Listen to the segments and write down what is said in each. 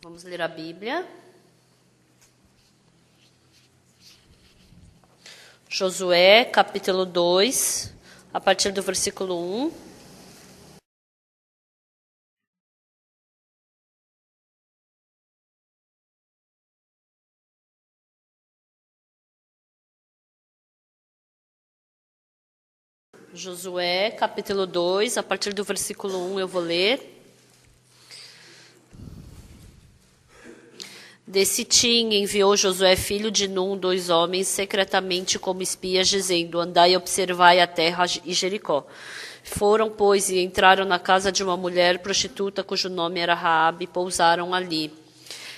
Vamos ler a Bíblia. Josué, capítulo 2, a partir do versículo 1. Josué, capítulo 2, a partir do versículo 1 eu vou ler. De Sitim enviou Josué, filho de Num, 2 homens secretamente como espias, dizendo: andai e observai a terra e Jericó. Foram, pois, e entraram na casa de uma mulher prostituta, cujo nome era Raabe, e pousaram ali.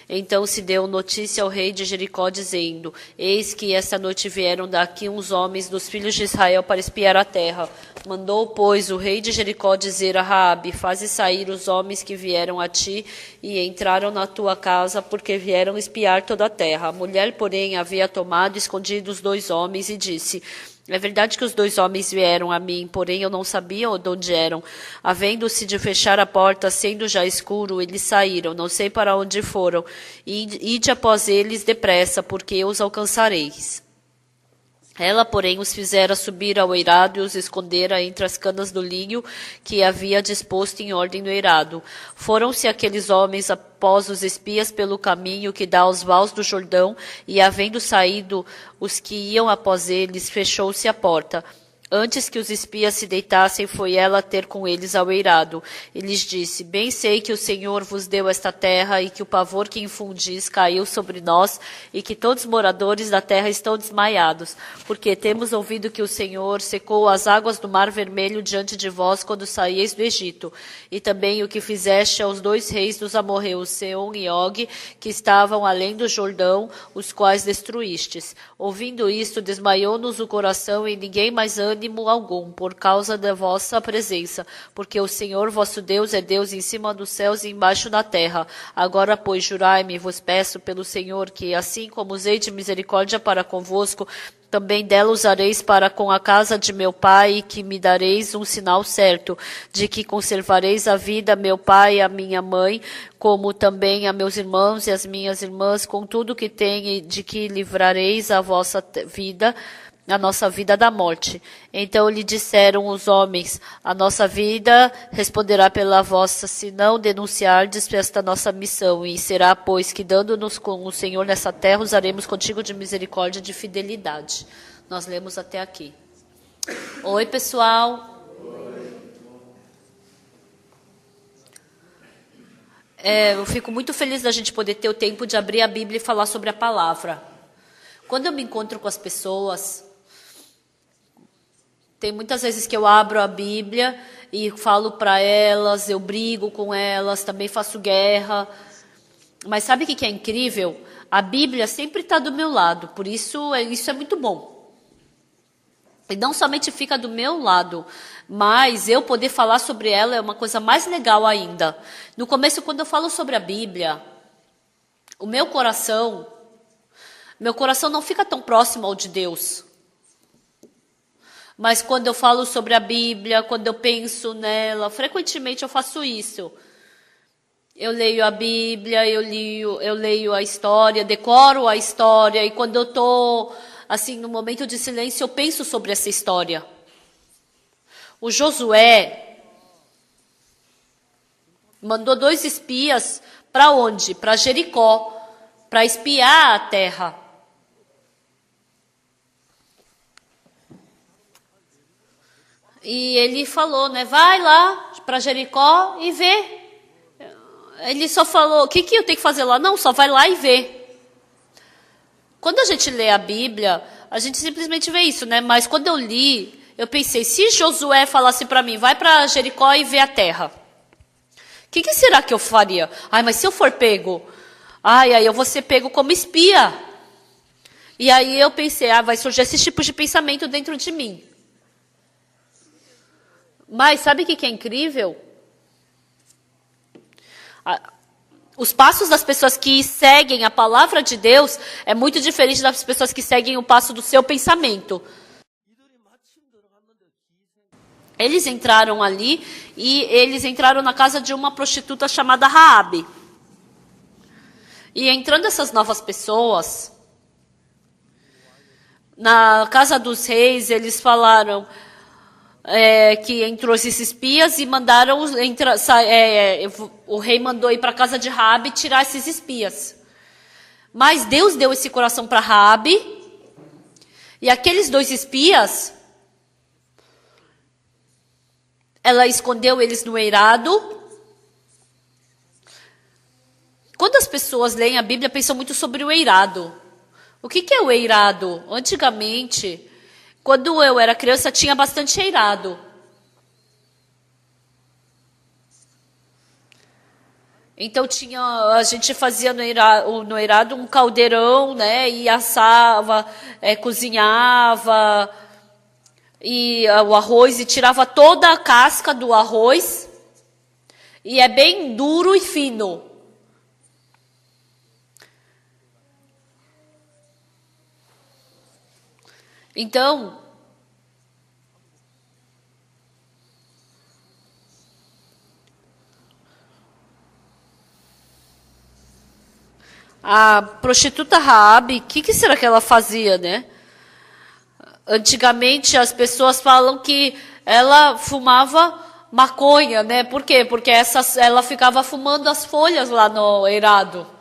Então se deu notícia ao rei de Jericó, dizendo: eis que esta noite vieram daqui uns homens dos filhos de Israel para espiar a terra. Mandou, pois, o rei de Jericó dizer a Raabe: faze sair os homens que vieram a ti e entraram na tua casa, porque vieram espiar toda a terra. A mulher, porém, havia tomado e escondido os 2 homens e disse: é verdade que os 2 homens vieram a mim, porém eu não sabia de onde eram. Havendo-se de fechar a porta, sendo já escuro, eles saíram, não sei para onde foram. Ide após eles depressa, porque eu os alcançareis. Ela, porém, os fizera subir ao eirado e os escondera entre as canas do linho que havia disposto em ordem no eirado. Foram-se aqueles homens após os espias pelo caminho que dá aos vales do Jordão, e havendo saído os que iam após eles, fechou-se a porta. Antes que os espias se deitassem, foi ela ter com eles ao eirado. E lhes disse: bem sei que o Senhor vos deu esta terra, e que o pavor que infundis caiu sobre nós, e que todos os moradores da terra estão desmaiados, porque temos ouvido que o Senhor secou as águas do Mar Vermelho diante de vós quando saíeis do Egito, e também o que fizeste aos 2 reis dos amorreus, Seom e Og, que estavam além do Jordão, os quais destruístes. Ouvindo isto, desmaiou-nos o coração, e ninguém mais ânimo algum, por causa da vossa presença, porque o Senhor vosso Deus é Deus em cima dos céus e embaixo da terra. Agora, pois, jurai-me, vos peço pelo Senhor, que assim como usei de misericórdia para convosco, também dela usareis para com a casa de meu pai, e que me dareis um sinal certo, de que conservareis a vida a meu pai e a minha mãe, como também a meus irmãos e as minhas irmãs, com tudo que tem, e de que livrareis a vossa vida, a nossa vida da morte. Então lhe disseram os homens: a nossa vida responderá pela vossa, se não denunciardes esta nossa missão. E será, pois, que dando-nos com o Senhor nessa terra, usaremos contigo de misericórdia e de fidelidade. Nós lemos até aqui. Oi, pessoal. Eu fico muito feliz da gente poder ter o tempo de abrir a Bíblia e falar sobre a palavra. Quando eu me encontro com as pessoas, tem muitas vezes que eu abro a Bíblia e falo para elas, eu brigo com elas, também faço guerra. Mas sabe o que é incrível? A Bíblia sempre está do meu lado, por isso é muito bom. E não somente fica do meu lado, mas eu poder falar sobre ela é uma coisa mais legal ainda. No começo, quando eu falo sobre a Bíblia, o meu coração não fica tão próximo ao de Deus. Mas quando eu falo sobre a Bíblia, quando eu penso nela, frequentemente eu faço isso. Eu leio a Bíblia, eu leio a história, decoro a história, e quando eu estou, assim, no momento de silêncio, eu penso sobre essa história. O Josué mandou 2 espias para onde? Para Jericó, para espiar a terra. E ele falou, né, vai lá para Jericó e vê. Ele só falou, o que eu tenho que fazer lá? Não, só vai lá e vê. Quando a gente lê a Bíblia, a gente simplesmente vê isso, né? Mas quando eu li, eu pensei, se Josué falasse para mim, vai para Jericó e vê a terra, o que será que eu faria? Ai, mas se eu for pego, aí eu vou ser pego como espia. E aí eu pensei, vai surgir esse tipo de pensamento dentro de mim. Mas sabe o que é incrível? Os passos das pessoas que seguem a palavra de Deus é muito diferente das pessoas que seguem o passo do seu pensamento. Eles entraram ali e eles entraram na casa de uma prostituta chamada Raabe. E entrando essas novas pessoas, na casa dos reis, eles falaram que entrou esses espias e mandaram, o rei mandou ir para a casa de Raabe tirar esses espias. Mas Deus deu esse coração para Raabe, e aqueles 2 espias, ela escondeu eles no eirado. Quando as pessoas leem a Bíblia, pensam muito sobre o eirado. O que é o eirado? Antigamente, quando eu era criança, tinha bastante eirado. Então a gente fazia no eirado um caldeirão, né? E assava, cozinhava e o arroz e tirava toda a casca do arroz. E é bem duro e fino. Então, a prostituta Raabe, o que será que ela fazia, né? Antigamente as pessoas falam que ela fumava maconha, né? Por quê? Porque ela ficava fumando as folhas lá no eirado.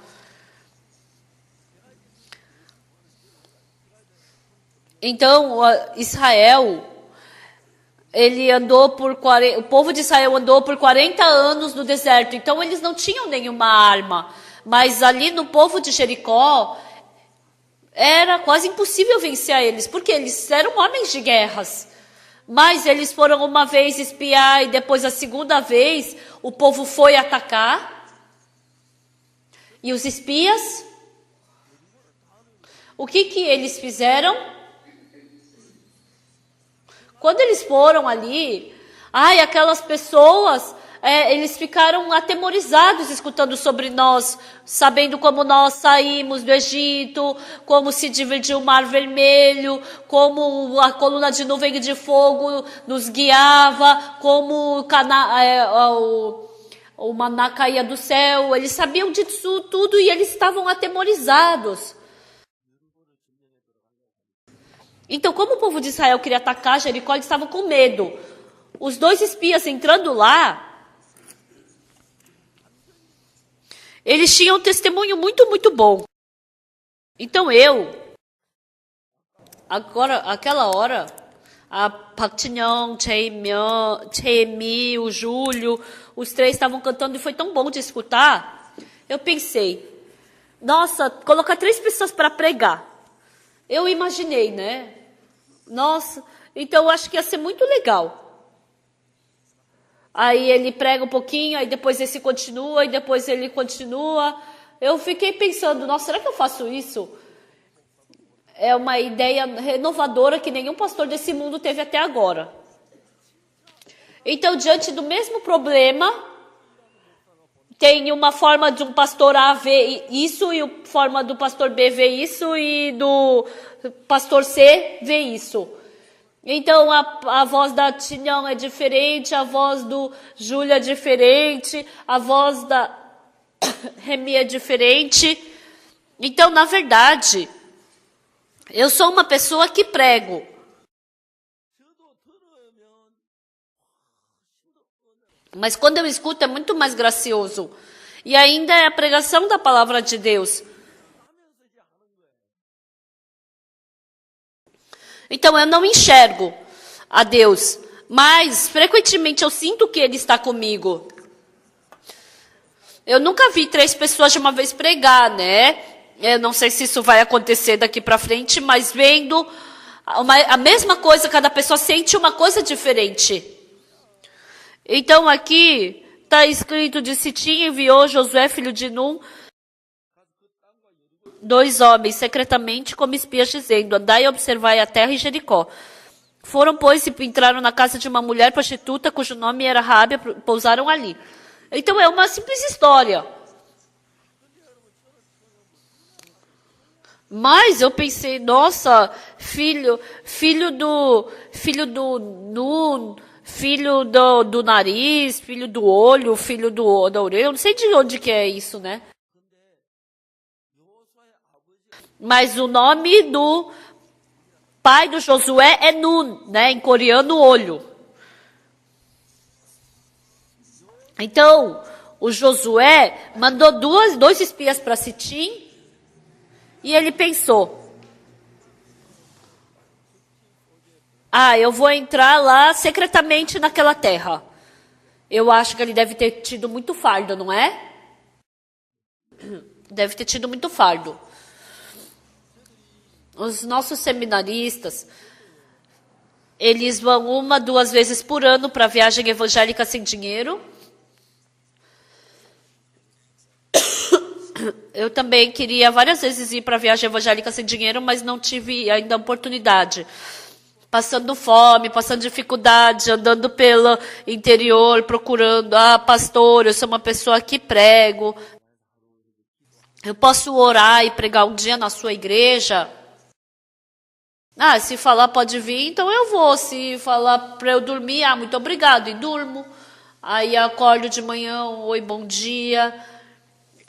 Então, Israel, o povo de Israel andou por 40 anos no deserto, então eles não tinham nenhuma arma. Mas ali no povo de Jericó, era quase impossível vencer eles, porque eles eram homens de guerras. Mas eles foram uma vez espiar e depois a segunda vez o povo foi atacar. E os espias, o que eles fizeram? Quando eles foram ali, aquelas pessoas, eles ficaram atemorizados escutando sobre nós, sabendo como nós saímos do Egito, como se dividiu o Mar Vermelho, como a coluna de nuvem de fogo nos guiava, como o maná caía do céu. Eles sabiam disso tudo e eles estavam atemorizados. Então, como o povo de Israel queria atacar Jericó, eles estavam com medo. Os 2 espias entrando lá, eles tinham um testemunho muito, muito bom. Então aquela hora, a Park Jin-young, Jae-mi, o Júlio, os 3 estavam cantando e foi tão bom de escutar. Eu pensei, nossa, colocar 3 pessoas para pregar. Eu imaginei, né? Nossa, então eu acho que ia ser muito legal. Aí ele prega um pouquinho, aí depois esse continua, aí depois ele continua. Eu fiquei pensando, nossa, será que eu faço isso? É uma ideia renovadora que nenhum pastor desse mundo teve até agora. Então, diante do mesmo problema, tem uma forma de um pastor A ver isso, e a forma do pastor B ver isso, e do pastor C ver isso. Então, a voz da Tinhão é diferente, a voz do Júlio é diferente, a voz da Remi é diferente. Então, na verdade, eu sou uma pessoa que prego. Mas quando eu escuto é muito mais gracioso. E ainda é a pregação da palavra de Deus. Então eu não enxergo a Deus, mas frequentemente eu sinto que Ele está comigo. Eu nunca vi 3 pessoas de uma vez pregar, né? Eu não sei se isso vai acontecer daqui para frente, mas vendo a mesma coisa, cada pessoa sente uma coisa diferente. Então aqui está escrito, de Sitim enviou Josué, filho de Num, 2 homens secretamente como espias, dizendo, andai e observai a terra e Jericó. Foram, pois, e entraram na casa de uma mulher prostituta, cujo nome era Raabe, pousaram ali. Então é uma simples história. Mas eu pensei, nossa, filho do Nun, filho do nariz, filho do olho, filho da orelha, eu não sei de onde que é isso, né? Mas o nome do pai do Josué é Nun, né? Em coreano, olho. Então, o Josué mandou dois espias para Sitim e ele pensou: eu vou entrar lá secretamente naquela terra. Eu acho que ele deve ter tido muito fardo, não é? Deve ter tido muito fardo. Os nossos seminaristas, eles vão 1, 2 vezes por ano para a viagem evangélica sem dinheiro. Eu também queria várias vezes ir para a viagem evangélica sem dinheiro, mas não tive ainda a oportunidade. Passando fome, passando dificuldade, andando pelo interior, procurando, pastor, eu sou uma pessoa que prego. Eu posso orar e pregar um dia na sua igreja? Se falar pode vir, então eu vou. Se falar para eu dormir, muito obrigado, e durmo. Aí acordo de manhã, oi, bom dia.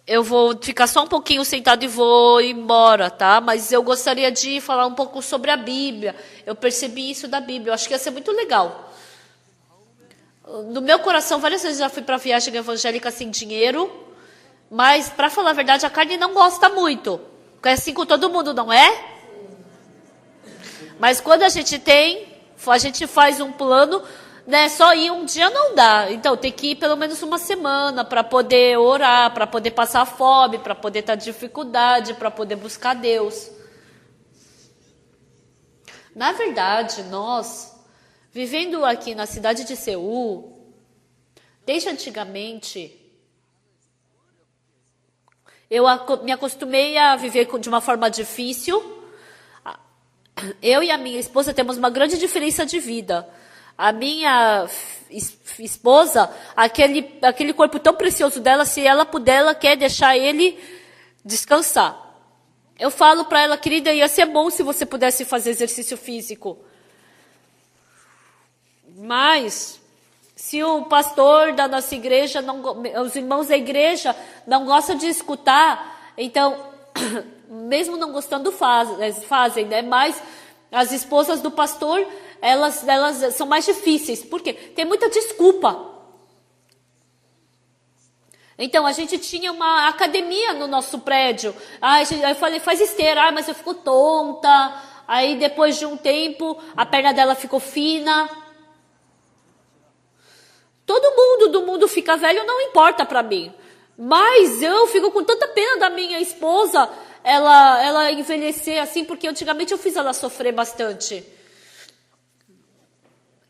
Eu vou ficar só um pouquinho sentado e vou embora, tá? Mas eu gostaria de falar um pouco sobre a Bíblia. Eu percebi isso da Bíblia, eu acho que ia ser muito legal. No meu coração, várias vezes já fui para viagem evangélica sem dinheiro, mas, para falar a verdade, a carne não gosta muito. É assim com todo mundo, não é? Mas quando a gente faz um plano, né? Só ir um dia não dá. Então, tem que ir pelo menos uma semana para poder orar, para poder passar fome, para poder estar dificuldade, para poder buscar Deus. Na verdade, nós, vivendo aqui na cidade de Seul, desde antigamente, eu me acostumei a viver de uma forma difícil. Eu e a minha esposa temos uma grande diferença de vida. A minha esposa, aquele corpo tão precioso dela, se ela puder, ela quer deixar ele descansar. Eu falo para ela, querida, ia ser bom se você pudesse fazer exercício físico. Mas, se o pastor da nossa igreja, os irmãos da igreja não gostam de escutar, então, mesmo não gostando, fazem, né? Mas as esposas do pastor, elas são mais difíceis. Por quê? Tem muita desculpa. Então, a gente tinha uma academia no nosso prédio. Eu falei, faz esteira. Mas eu fico tonta. Aí, depois de um tempo, a perna dela ficou fina. Todo mundo do mundo fica velho, não importa pra mim. Mas eu fico com tanta pena da minha esposa, ela envelhecer assim, porque antigamente eu fiz ela sofrer bastante.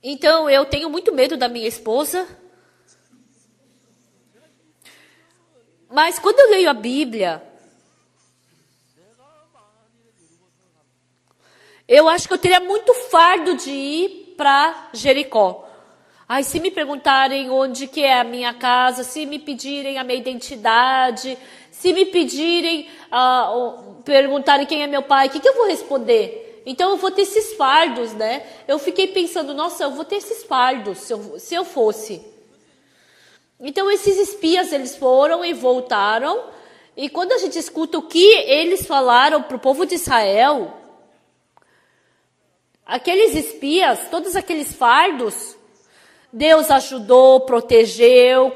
Então, eu tenho muito medo da minha esposa. Mas quando eu leio a Bíblia, eu acho que eu teria muito fardo de ir para Jericó. Se me perguntarem onde que é a minha casa, se me pedirem a minha identidade, se me pedirem, perguntarem quem é meu pai, o que eu vou responder? Então eu vou ter esses fardos, né? Eu fiquei pensando, nossa, eu vou ter esses fardos se eu fosse. Então esses espias, eles foram e voltaram, e quando a gente escuta o que eles falaram para o povo de Israel, aqueles espias, todos aqueles fardos, Deus ajudou, protegeu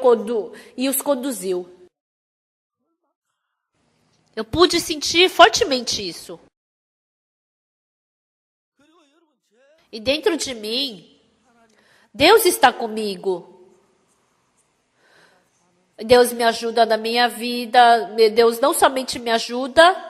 e os conduziu. Eu pude sentir fortemente isso. E dentro de mim, Deus está comigo. Deus me ajuda na minha vida. Deus não somente me ajuda,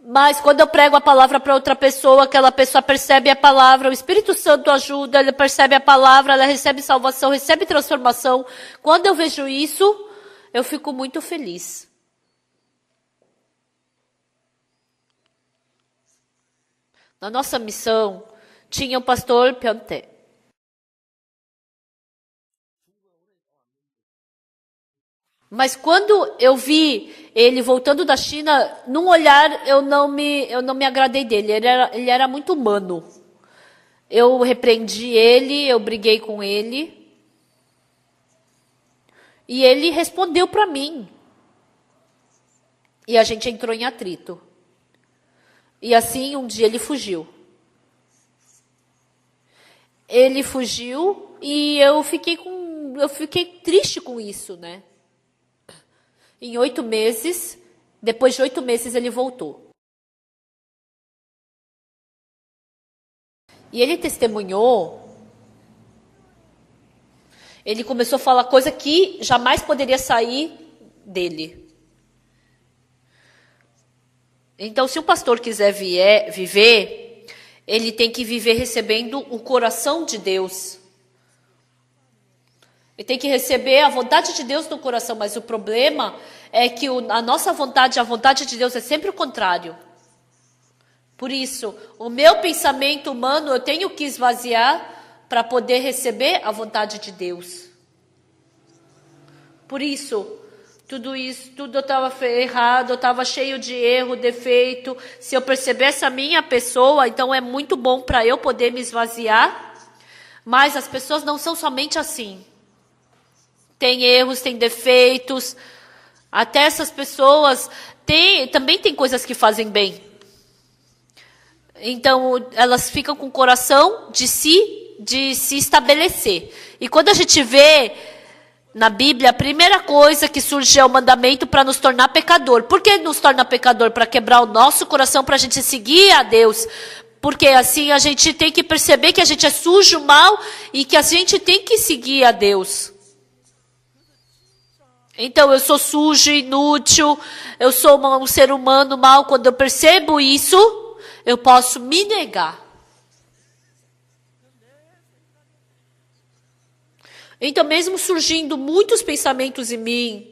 mas quando eu prego a palavra para outra pessoa, aquela pessoa percebe a palavra, o Espírito Santo ajuda, ele percebe a palavra, ela recebe salvação, recebe transformação. Quando eu vejo isso, eu fico muito feliz. Na nossa missão, tinha o pastor Pionté. Mas quando eu vi ele voltando da China, num olhar eu não me agradei dele. Ele era muito humano. Eu repreendi ele, eu briguei com ele. E ele respondeu para mim. E a gente entrou em atrito. E assim, um dia ele fugiu. Ele fugiu e eu fiquei triste com isso, né? Em 8 meses, depois de 8 meses ele voltou. E ele testemunhou. Ele começou a falar coisa que jamais poderia sair dele. Então, se o pastor quiser viver, ele tem que viver recebendo o coração de Deus. Ele tem que receber a vontade de Deus no coração, mas o problema é que a nossa vontade, a vontade de Deus é sempre o contrário. Por isso, o meu pensamento humano eu tenho que esvaziar para poder receber a vontade de Deus. Por isso, tudo eu estava errado, eu estava cheio de erro, defeito. Se eu percebesse a minha pessoa, então é muito bom para eu poder me esvaziar. Mas as pessoas não são somente assim. Tem erros, tem defeitos. Até essas pessoas também tem coisas que fazem bem. Então, elas ficam com o coração de se estabelecer. E quando a gente vê na Bíblia, a primeira coisa que surge é o mandamento para nos tornar pecador. Por que nos torna pecador? Para quebrar o nosso coração, para a gente seguir a Deus. Porque assim a gente tem que perceber que a gente é sujo, mal, e que a gente tem que seguir a Deus. Então, eu sou sujo, inútil, eu sou um ser humano mau. Quando eu percebo isso, eu posso me negar. Então, mesmo surgindo muitos pensamentos em mim,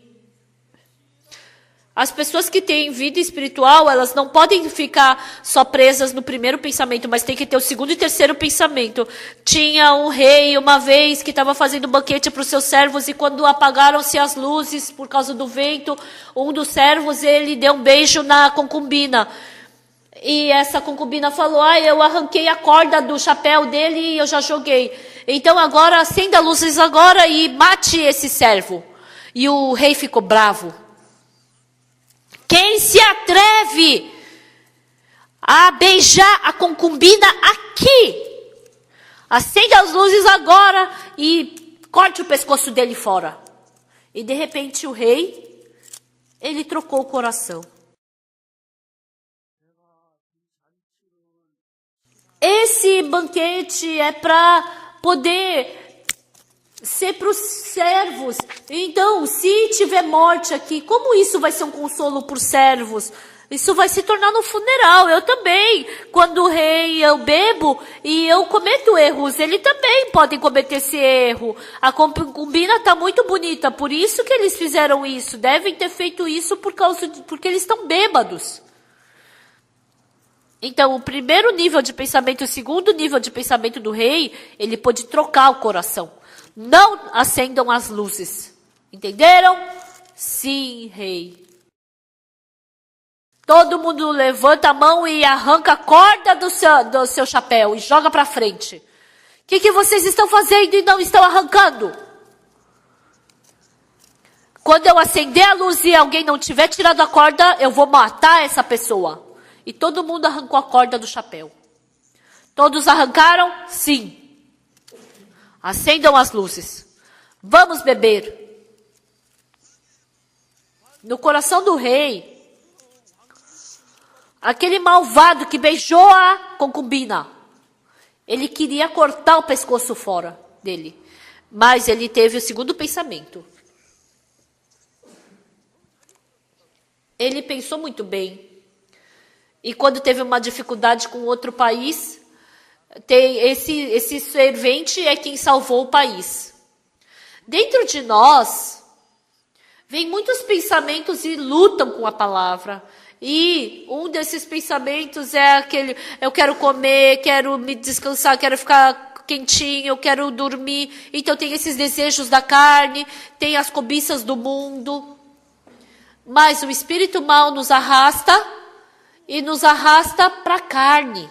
as pessoas que têm vida espiritual, elas não podem ficar só presas no primeiro pensamento, mas tem que ter o segundo e terceiro pensamento. Tinha um rei, uma vez, que estava fazendo banquete para os seus servos, e quando apagaram-se as luzes por causa do vento, um dos servos, ele deu um beijo na concubina. E essa concubina falou, eu arranquei a corda do chapéu dele e eu já joguei. Então agora acenda as luzes agora e mate esse servo. E o rei ficou bravo. Quem se atreve a beijar a concubina aqui? Acenda as luzes agora e corte o pescoço dele fora. E de repente o rei, ele trocou o coração. Esse banquete é para poder ser para os servos. Então, se tiver morte aqui, como isso vai ser um consolo para os servos? Isso vai se tornar no funeral. Eu também, quando o rei eu bebo e eu cometo erros, ele também pode cometer esse erro. A concubina está muito bonita, por isso que eles fizeram isso. Devem ter feito isso porque eles estão bêbados. Então, o primeiro nível de pensamento e o segundo nível de pensamento do rei, ele pôde trocar o coração. Não acendam as luzes. Entenderam? Sim, rei. Todo mundo levanta a mão e arranca a corda do seu chapéu e joga para frente. O que vocês estão fazendo e não estão arrancando? Quando eu acender a luz e alguém não tiver tirado a corda, eu vou matar essa pessoa. E todo mundo arrancou a corda do chapéu. Todos arrancaram? Sim. Acendam as luzes. Vamos beber. No coração do rei, aquele malvado que beijou a concubina, ele queria cortar o pescoço fora dele. Mas ele teve o segundo pensamento. Ele pensou muito bem. E quando teve uma dificuldade com outro país, esse servente é quem salvou o país. Dentro de nós, vem muitos pensamentos e lutam com a palavra. E um desses pensamentos é aquele, eu quero comer, quero me descansar, quero ficar quentinho, eu quero dormir. Então tem esses desejos da carne, tem as cobiças do mundo. Mas o espírito mau nos arrasta e nos arrasta para a carne,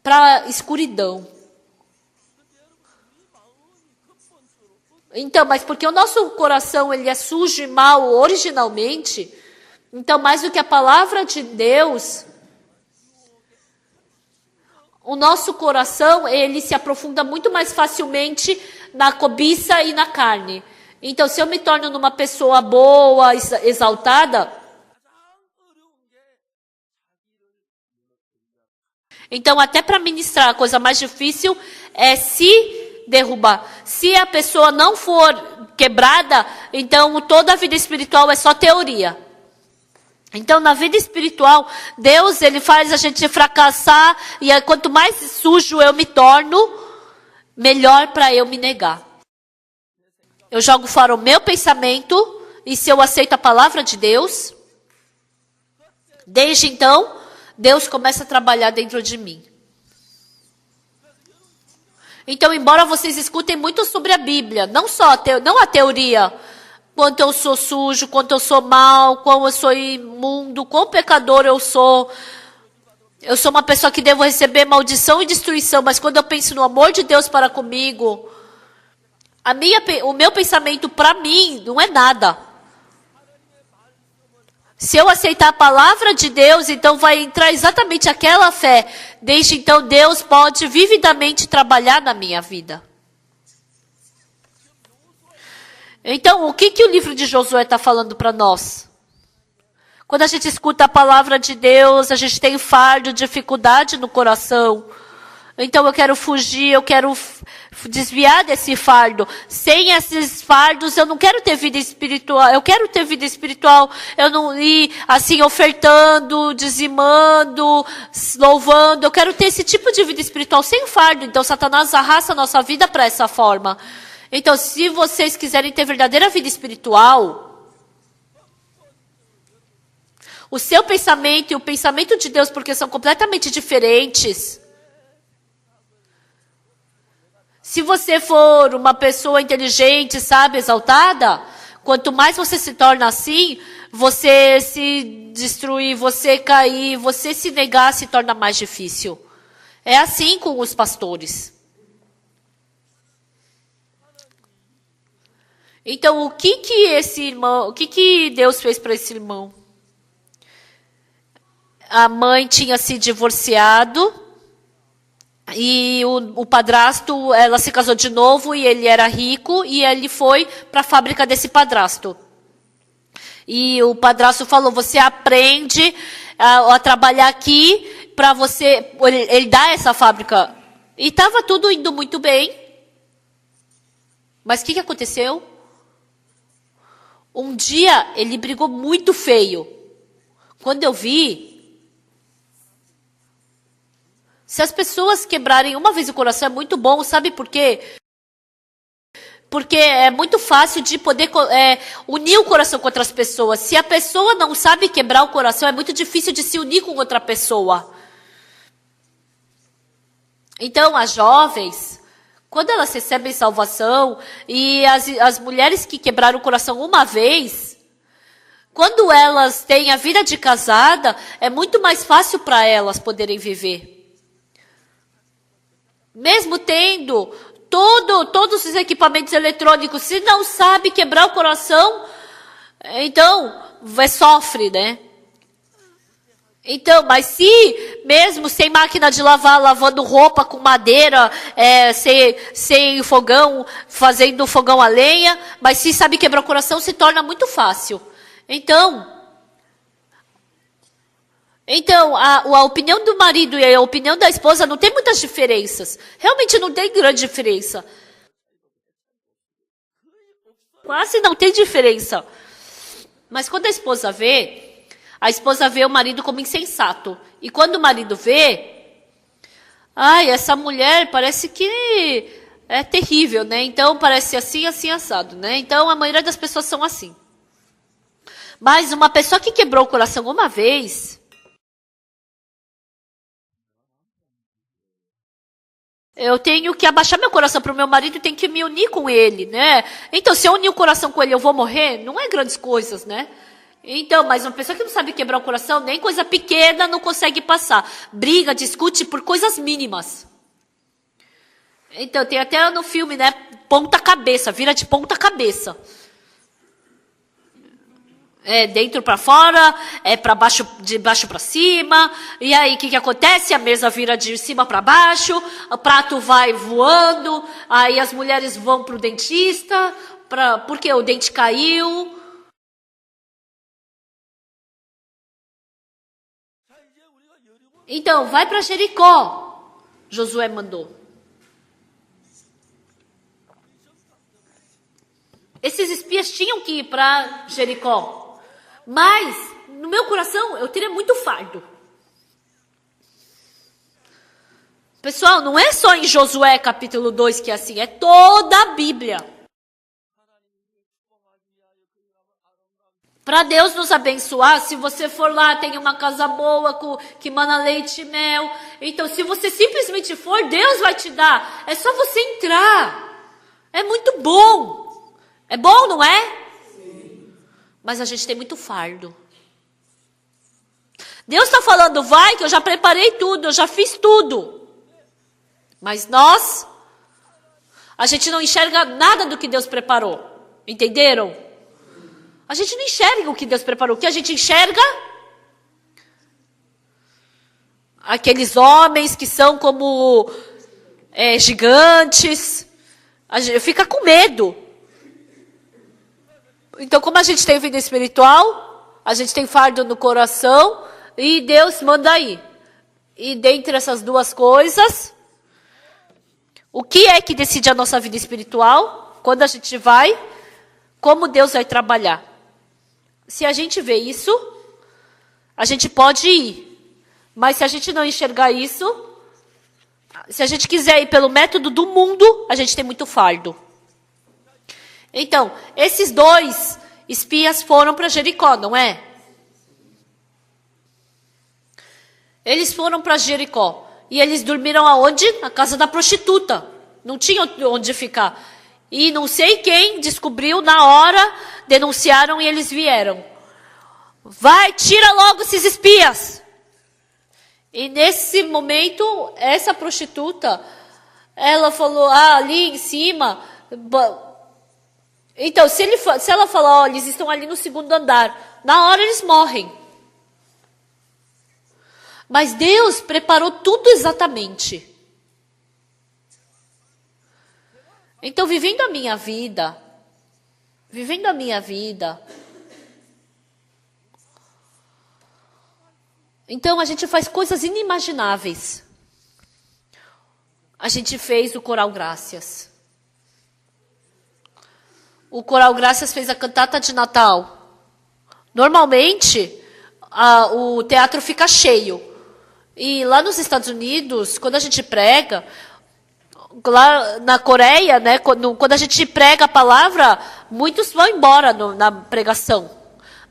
para a escuridão. Então, mas porque o nosso coração ele é sujo e mau originalmente, então mais do que a palavra de Deus, O nosso coração, ele se aprofunda muito mais facilmente na cobiça e na carne. Então, se eu me torno numa pessoa boa, exaltada, então até para ministrar, a coisa mais difícil é se derrubar. Se a pessoa não for quebrada, então toda a vida espiritual é só teoria. Então, na vida espiritual, Deus, ele faz a gente fracassar, e quanto mais sujo eu me torno, melhor para eu me negar. Eu jogo fora o meu pensamento, e se eu aceito a palavra de Deus, desde então, Deus começa a trabalhar dentro de mim. Então, embora vocês escutem muito sobre a Bíblia, não a teoria, quanto eu sou sujo, quanto eu sou mau, quão eu sou imundo, quão pecador eu sou. Eu sou uma pessoa que devo receber maldição e destruição, mas quando eu penso no amor de Deus para comigo, o meu pensamento para mim não é nada. Se eu aceitar a palavra de Deus, então vai entrar exatamente aquela fé. Desde então, Deus pode vividamente trabalhar na minha vida. Então, o que o livro de Josué está falando para nós? Quando a gente escuta a palavra de Deus, a gente tem fardo, dificuldade no coração. Então, eu quero fugir, eu quero desviar desse fardo. Sem esses fardos, eu não quero ter vida espiritual. Eu quero ter vida espiritual. Eu não ir assim ofertando, dizimando, louvando. Eu quero ter esse tipo de vida espiritual sem fardo. Então, Satanás arrasta a nossa vida para essa forma. Então, se vocês quiserem ter verdadeira vida espiritual, o seu pensamento e o pensamento de Deus, porque são completamente diferentes. Se você for uma pessoa inteligente, sábia, exaltada, quanto mais você se torna assim, você se destruir, você cair, você se negar se torna mais difícil. É assim com os pastores. Então, o que Deus fez para esse irmão? A mãe tinha se divorciado e o padrasto, ela se casou de novo e ele era rico e ele foi para a fábrica desse padrasto. E o padrasto falou, você aprende a trabalhar aqui para você, ele dá essa fábrica. E estava tudo indo muito bem. Mas o que aconteceu? Um dia, ele brigou muito feio. Quando eu vi, se as pessoas quebrarem uma vez o coração, é muito bom, sabe por quê? Porque é muito fácil de poder unir o coração com outras pessoas. Se a pessoa não sabe quebrar o coração, é muito difícil de se unir com outra pessoa. Então, as jovens, quando elas recebem salvação, e as mulheres que quebraram o coração uma vez, quando elas têm a vida de casada, é muito mais fácil para elas poderem viver. Mesmo tendo todos os equipamentos eletrônicos, se não sabe quebrar o coração, então sofre, né? Então, mas se mesmo sem máquina de lavar, lavando roupa com madeira, sem fogão, fazendo fogão a lenha, mas se sabe quebrar o coração, se torna muito fácil. Então a opinião do marido e a opinião da esposa não tem muitas diferenças. Realmente não tem grande diferença. Quase não tem diferença. Mas quando a esposa vê o marido como insensato. E quando o marido vê, essa mulher parece que é terrível, né? Então parece assim, assim, assado, né? Então a maioria das pessoas são assim. Mas uma pessoa que quebrou o coração uma vez, eu tenho que abaixar meu coração para o meu marido e tenho que me unir com ele, né? Então, se eu unir o coração com ele, eu vou morrer? Não é grandes coisas, né? Então, mas uma pessoa que não sabe quebrar o coração, nem coisa pequena não consegue passar. Briga, discute por coisas mínimas. Então, tem até no filme, né? Ponta cabeça, vira de ponta cabeça. É dentro para fora, é para baixo, de baixo para cima. E aí o que acontece? A mesa vira de cima para baixo, o prato vai voando, aí as mulheres vão pro dentista, porque o dente caiu. Então, vai para Jericó, Josué mandou. Esses espias tinham que ir para Jericó. Mas, no meu coração, eu teria muito fardo. Pessoal, não é só em Josué capítulo 2 que é assim, é toda a Bíblia. Para Deus nos abençoar, se você for lá, tem uma casa boa, que mana leite e mel. Então, se você simplesmente for, Deus vai te dar. É só você entrar. É muito bom. É bom, não é? Mas a gente tem muito fardo. Deus está falando, vai, que eu já preparei tudo, eu já fiz tudo. Mas a gente não enxerga nada do que Deus preparou. Entenderam? A gente não enxerga o que Deus preparou. O que a gente enxerga? Aqueles homens que são como gigantes. Fica com medo. Então, como a gente tem vida espiritual, a gente tem fardo no coração e Deus manda aí. E dentre essas duas coisas, o que é que decide a nossa vida espiritual? Quando a gente vai, como Deus vai trabalhar? Se a gente vê isso, a gente pode ir. Mas se a gente não enxergar isso, se a gente quiser ir pelo método do mundo, a gente tem muito fardo. Então, esses 2 espias foram para Jericó, não é? Eles foram para Jericó. E eles dormiram aonde? Na casa da prostituta. Não tinha onde ficar. E não sei quem descobriu na hora, denunciaram e eles vieram. Vai, tira logo esses espias. E nesse momento, essa prostituta, ela falou, ali em cima... Então, se ela falar, eles estão ali no 2º andar, na hora eles morrem. Mas Deus preparou tudo exatamente. Então, vivendo a minha vida, então a gente faz coisas inimagináveis. A gente fez o Coral Graças. O Coral Graças fez a cantata de Natal. Normalmente, o teatro fica cheio. E lá nos Estados Unidos, quando a gente prega, lá na Coreia, né, quando a gente prega a palavra, muitos vão embora na pregação.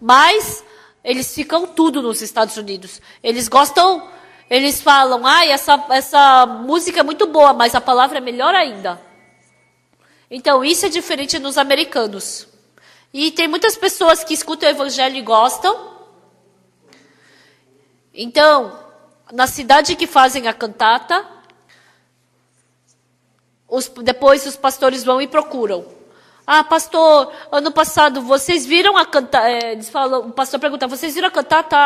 Mas eles ficam tudo nos Estados Unidos. Eles gostam, eles falam, essa música é muito boa, mas a palavra é melhor ainda. Então, isso é diferente nos americanos. E tem muitas pessoas que escutam o evangelho e gostam. Então, na cidade que fazem a cantata, depois os pastores vão e procuram. Pastor, ano passado vocês viram a cantata? O pastor pergunta, vocês viram a cantata?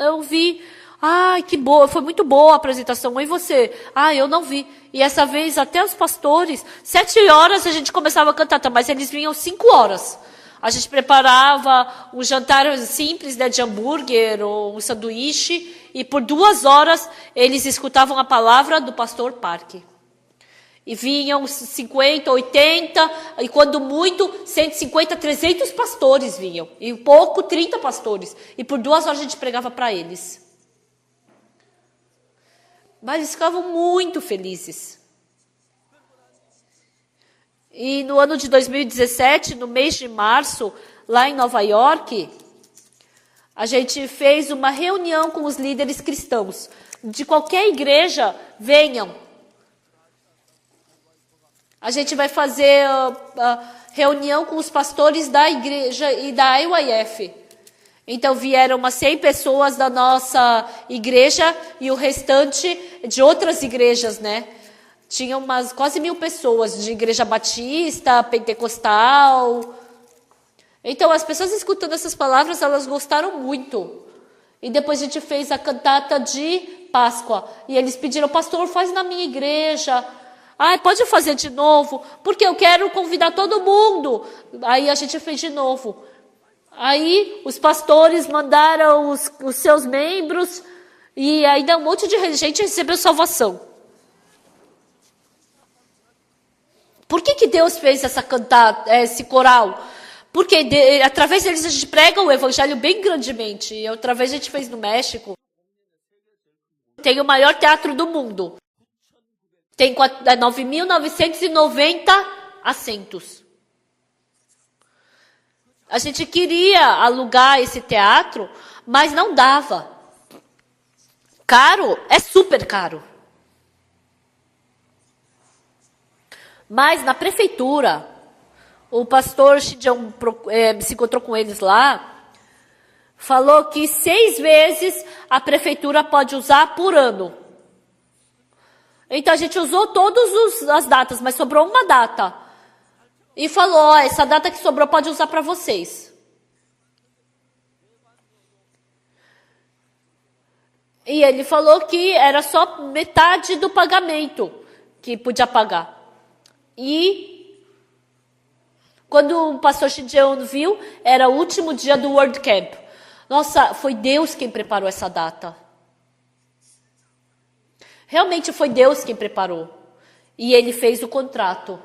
Eu vi. Que boa, foi muito boa a apresentação. E você? Eu não vi. E essa vez até os pastores, 7 horas a gente começava a cantar, mas eles vinham 5 horas. A gente preparava um jantar simples, né, de hambúrguer ou um sanduíche, e por 2 horas eles escutavam a palavra do pastor Parque. E vinham 50, 80, e quando muito, 150, 300 pastores vinham. E pouco, 30 pastores. E por 2 horas a gente pregava para eles. Mas eles ficavam muito felizes. E no ano de 2017, no mês de março, lá em Nova York, a gente fez uma reunião com os líderes cristãos. De qualquer igreja, venham. A gente vai fazer reunião com os pastores da igreja e da IYF. Então vieram umas 100 pessoas da nossa igreja e o restante de outras igrejas, né? Tinha quase 1000 pessoas de igreja batista, pentecostal. Então, as pessoas escutando essas palavras, elas gostaram muito. E depois a gente fez a cantata de Páscoa. E eles pediram, pastor, faz na minha igreja. Ai, pode fazer de novo, porque eu quero convidar todo mundo. Aí a gente fez de novo. Aí os pastores mandaram os seus membros e ainda um monte de gente recebeu salvação. Por que Deus fez essa cantata, esse coral? Porque através deles a gente prega o evangelho bem grandemente. E outra vez a gente fez no México. Tem o maior teatro do mundo. Tem 9.990 assentos. A gente queria alugar esse teatro, mas não dava. Caro? É super caro. Mas na prefeitura, o pastor Shidion se encontrou com eles lá, falou que 6 vezes a prefeitura pode usar por ano. Então a gente usou todas as datas, mas sobrou uma data. E falou, ó, essa data que sobrou pode usar para vocês. E ele falou que era só metade do pagamento que podia pagar. E quando o pastor Shidion viu, era o último dia do World Camp. Nossa, foi Deus quem preparou essa data. Realmente foi Deus quem preparou. E ele fez o contrato.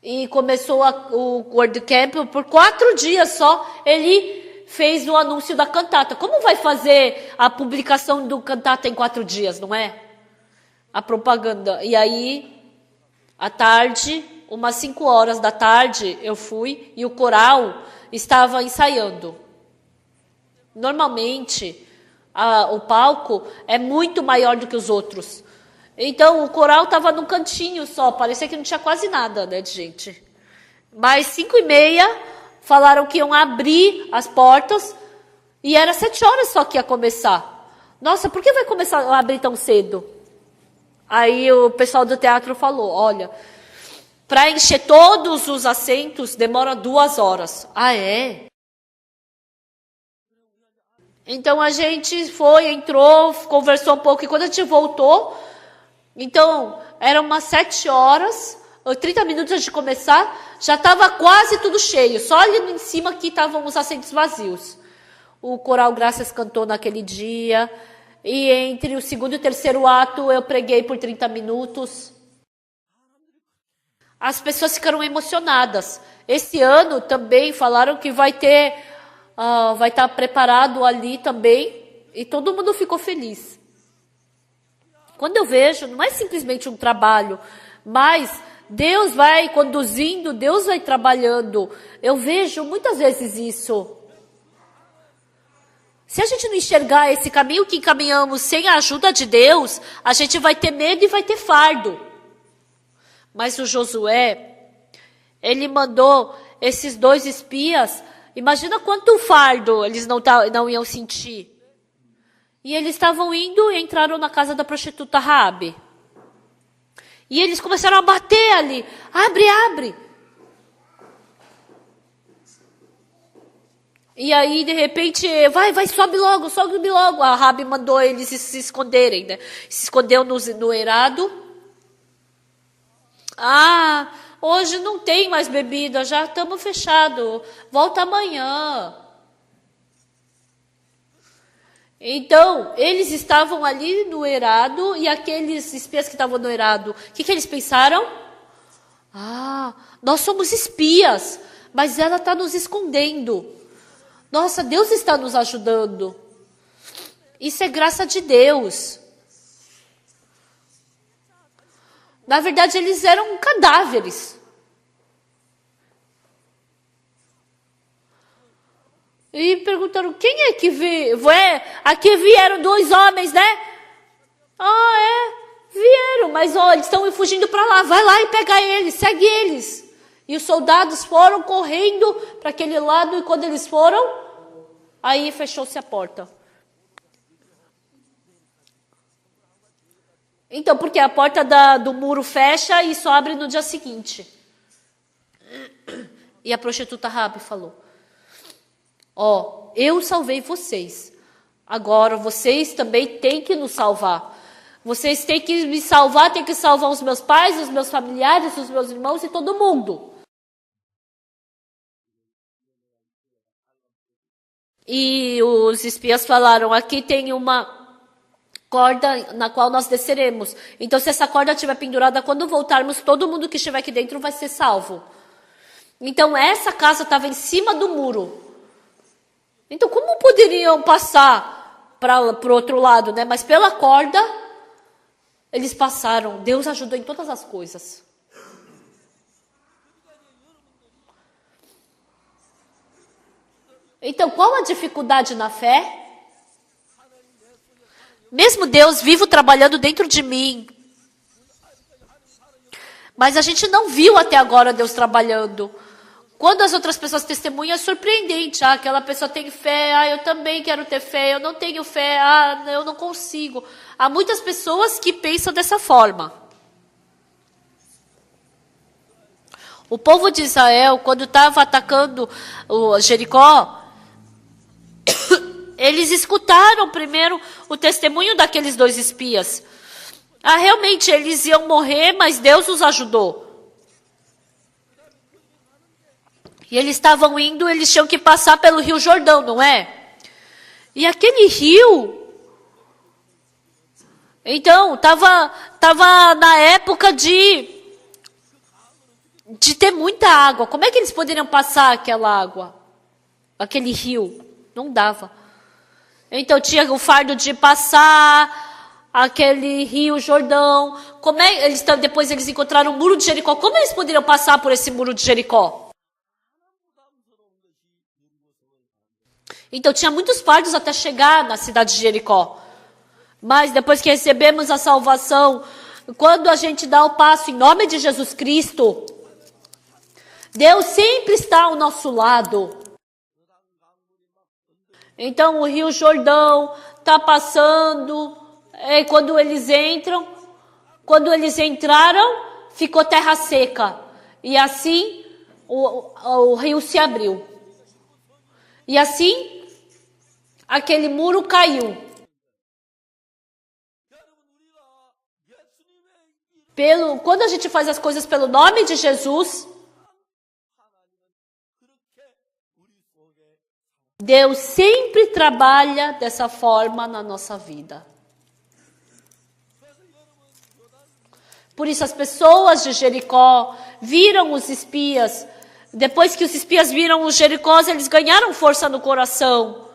E começou o World Camp por 4 dias só. Ele fez o anúncio da cantata. Como vai fazer a publicação do cantata em 4 dias, não é? A propaganda. E aí, à tarde, umas 5 horas da tarde, eu fui e o coral estava ensaiando. Normalmente, o palco é muito maior do que os outros. Então, o coral estava num cantinho só, parecia que não tinha quase nada, né, de gente. Mas 5:30, falaram que iam abrir as portas, e era 7 horas só que ia começar. Nossa, por que vai começar a abrir tão cedo? Aí o pessoal do teatro falou, olha, para encher todos os assentos, demora 2 horas. Ah, é? Então a gente foi, entrou, conversou um pouco, e quando a gente voltou, então eram umas 7 horas, 30 minutos antes de começar, já estava quase tudo cheio, só ali em cima que estavam os assentos vazios. O coral Graças cantou naquele dia, e entre o segundo e o terceiro ato eu preguei por 30 minutos. As pessoas ficaram emocionadas. Esse ano também falaram que vai estar preparado ali também, e todo mundo ficou feliz. Quando eu vejo, não é simplesmente um trabalho, mas Deus vai conduzindo, Deus vai trabalhando. Eu vejo muitas vezes isso. Se a gente não enxergar esse caminho que caminhamos sem a ajuda de Deus, a gente vai ter medo e vai ter fardo. Mas o Josué, ele mandou esses 2 espias. Imagina quanto fardo eles não iam sentir. E eles estavam indo e entraram na casa da prostituta Raabe. E eles começaram a bater ali. Abre, abre. E aí, de repente, vai, sobe logo, sobe logo. A Raabe mandou eles se esconderem, né? Se escondeu no eirado. Ah, hoje não tem mais bebida, já estamos fechados. Volta amanhã. Então, eles estavam ali no eirado, e aqueles espias que estavam no eirado, o que eles pensaram? Ah, nós somos espias, mas ela está nos escondendo. Nossa, Deus está nos ajudando. Isso é graça de Deus. Na verdade, eles eram cadáveres. E perguntaram, quem é que veio? Aqui vieram 2 homens, né? Ah, é, vieram, mas olha, eles estão fugindo para lá. Vai lá e pega eles, segue eles. E os soldados foram correndo para aquele lado, e quando eles foram, aí fechou-se a porta. Então, porque a porta do muro fecha e só abre no dia seguinte. E a prostituta Raabe falou: ó, eu salvei vocês. Agora vocês também têm que nos salvar. Vocês têm que me salvar, têm que salvar os meus pais, os meus familiares, os meus irmãos e todo mundo. E os espias falaram: aqui tem uma corda na qual nós desceremos. Então, se essa corda estiver pendurada, quando voltarmos, todo mundo que estiver aqui dentro vai ser salvo. Então, essa casa estava em cima do muro. Então, como poderiam passar para o outro lado, né? Mas pela corda, eles passaram. Deus ajudou em todas as coisas. Então, qual a dificuldade na fé? Mesmo Deus vivo trabalhando dentro de mim, mas a gente não viu até agora Deus trabalhando. Quando as outras pessoas testemunham, é surpreendente. Ah, aquela pessoa tem fé, ah, eu também quero ter fé, eu não tenho fé, ah, eu não consigo. Há muitas pessoas que pensam dessa forma. O povo de Israel, quando estava atacando o Jericó, eles escutaram primeiro o testemunho daqueles 2 espias. Ah, realmente, eles iam morrer, mas Deus os ajudou. E eles estavam indo, eles tinham que passar pelo Rio Jordão, não é? E aquele rio, então, tava na época de ter muita água. Como é que eles poderiam passar aquela água? Aquele rio? Não dava. Então, tinha o fardo de passar aquele Rio Jordão. Depois eles encontraram o muro de Jericó. Como eles poderiam passar por esse muro de Jericó? Então, tinha muitos fardos até chegar na cidade de Jericó. Mas depois que recebemos a salvação, quando a gente dá o passo em nome de Jesus Cristo, Deus sempre está ao nosso lado. Então, o Rio Jordão está passando. Quando eles entraram, ficou terra seca. E assim, o rio se abriu. E assim, aquele muro caiu. Quando a gente faz as coisas pelo nome de Jesus, Deus sempre trabalha dessa forma na nossa vida. Por isso as pessoas de Jericó viram os espias. Depois que os espias viram os Jericós, eles ganharam força no coração.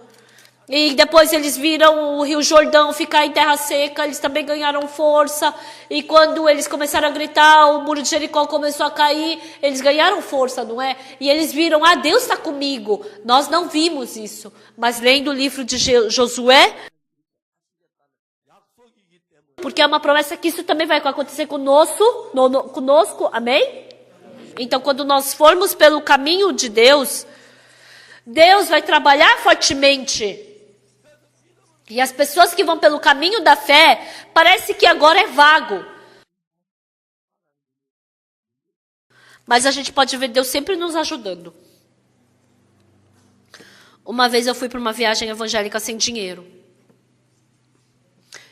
E depois eles viram o Rio Jordão ficar em terra seca, eles também ganharam força. E quando eles começaram a gritar, o muro de Jericó começou a cair, eles ganharam força, não é? E eles viram, Deus está comigo. Nós não vimos isso. Mas lendo o livro de Josué, porque é uma promessa que isso também vai acontecer conosco, amém? Então, quando nós formos pelo caminho de Deus, Deus vai trabalhar fortemente. E as pessoas que vão pelo caminho da fé, parece que agora é vago. Mas a gente pode ver Deus sempre nos ajudando. Uma vez eu fui para uma viagem evangélica sem dinheiro.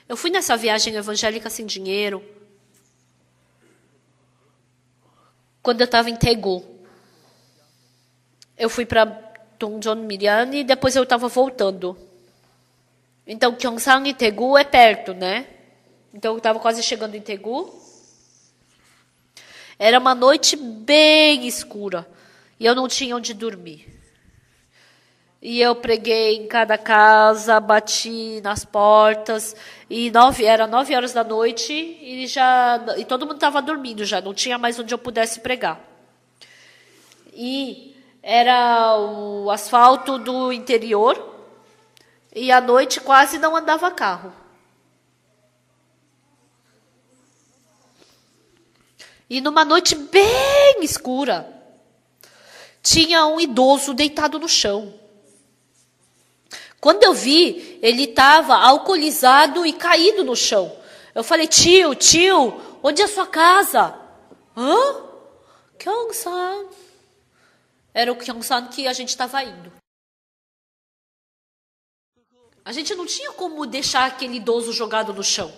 Eu fui nessa viagem evangélica sem dinheiro quando eu estava em Daegu. Eu fui para Dongjeonmirian e depois eu estava voltando. Então, Gyeongsang e Daegu é perto, né? Então, eu estava quase chegando em Daegu. Era uma noite bem escura. E eu não tinha onde dormir. E eu preguei em cada casa, bati nas portas. E era 9 horas da noite e todo mundo estava dormindo já. Não tinha mais onde eu pudesse pregar. E era o asfalto do interior. E à noite quase não andava carro. E numa noite bem escura, tinha um idoso deitado no chão. Quando eu vi, ele estava alcoolizado e caído no chão. Eu falei, tio, onde é a sua casa? Hã? Gyeongsang. era o Gyeongsan que a gente estava indo. A gente não tinha como deixar aquele idoso jogado no chão.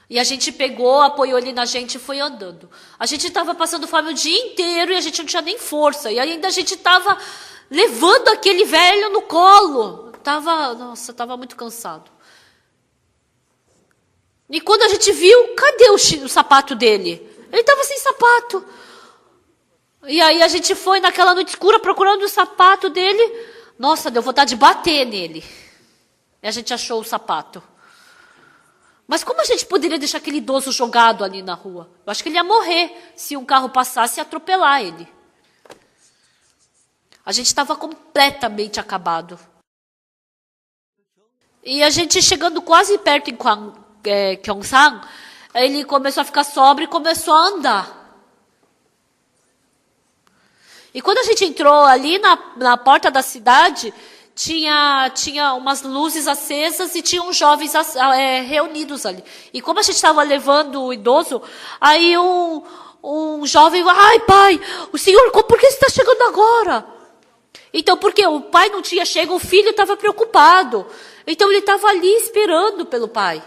E a gente pegou, apoiou ele na gente e foi andando. A gente estava passando fome o dia inteiro e a gente não tinha nem força. E ainda a gente estava levando aquele velho no colo. Tava muito cansado. E quando a gente viu, cadê o sapato dele? Ele estava sem sapato. E aí a gente foi naquela noite escura procurando o sapato dele. Nossa, deu vontade de bater nele. E a gente achou o sapato. Mas como a gente poderia deixar aquele idoso jogado ali na rua? Eu acho que ele ia morrer se um carro passasse e atropelar ele. A gente estava completamente acabado. E a gente chegando quase perto em Gyeongsan, ele começou a ficar sóbrio e começou a andar. E quando a gente entrou ali na porta da cidade, tinha umas luzes acesas e tinham jovens reunidos ali. E como a gente estava levando o idoso, aí um jovem, ai pai, o senhor, por que você está chegando agora? Então, porque o pai não tinha chegado, o filho estava preocupado. Então ele estava ali esperando pelo pai.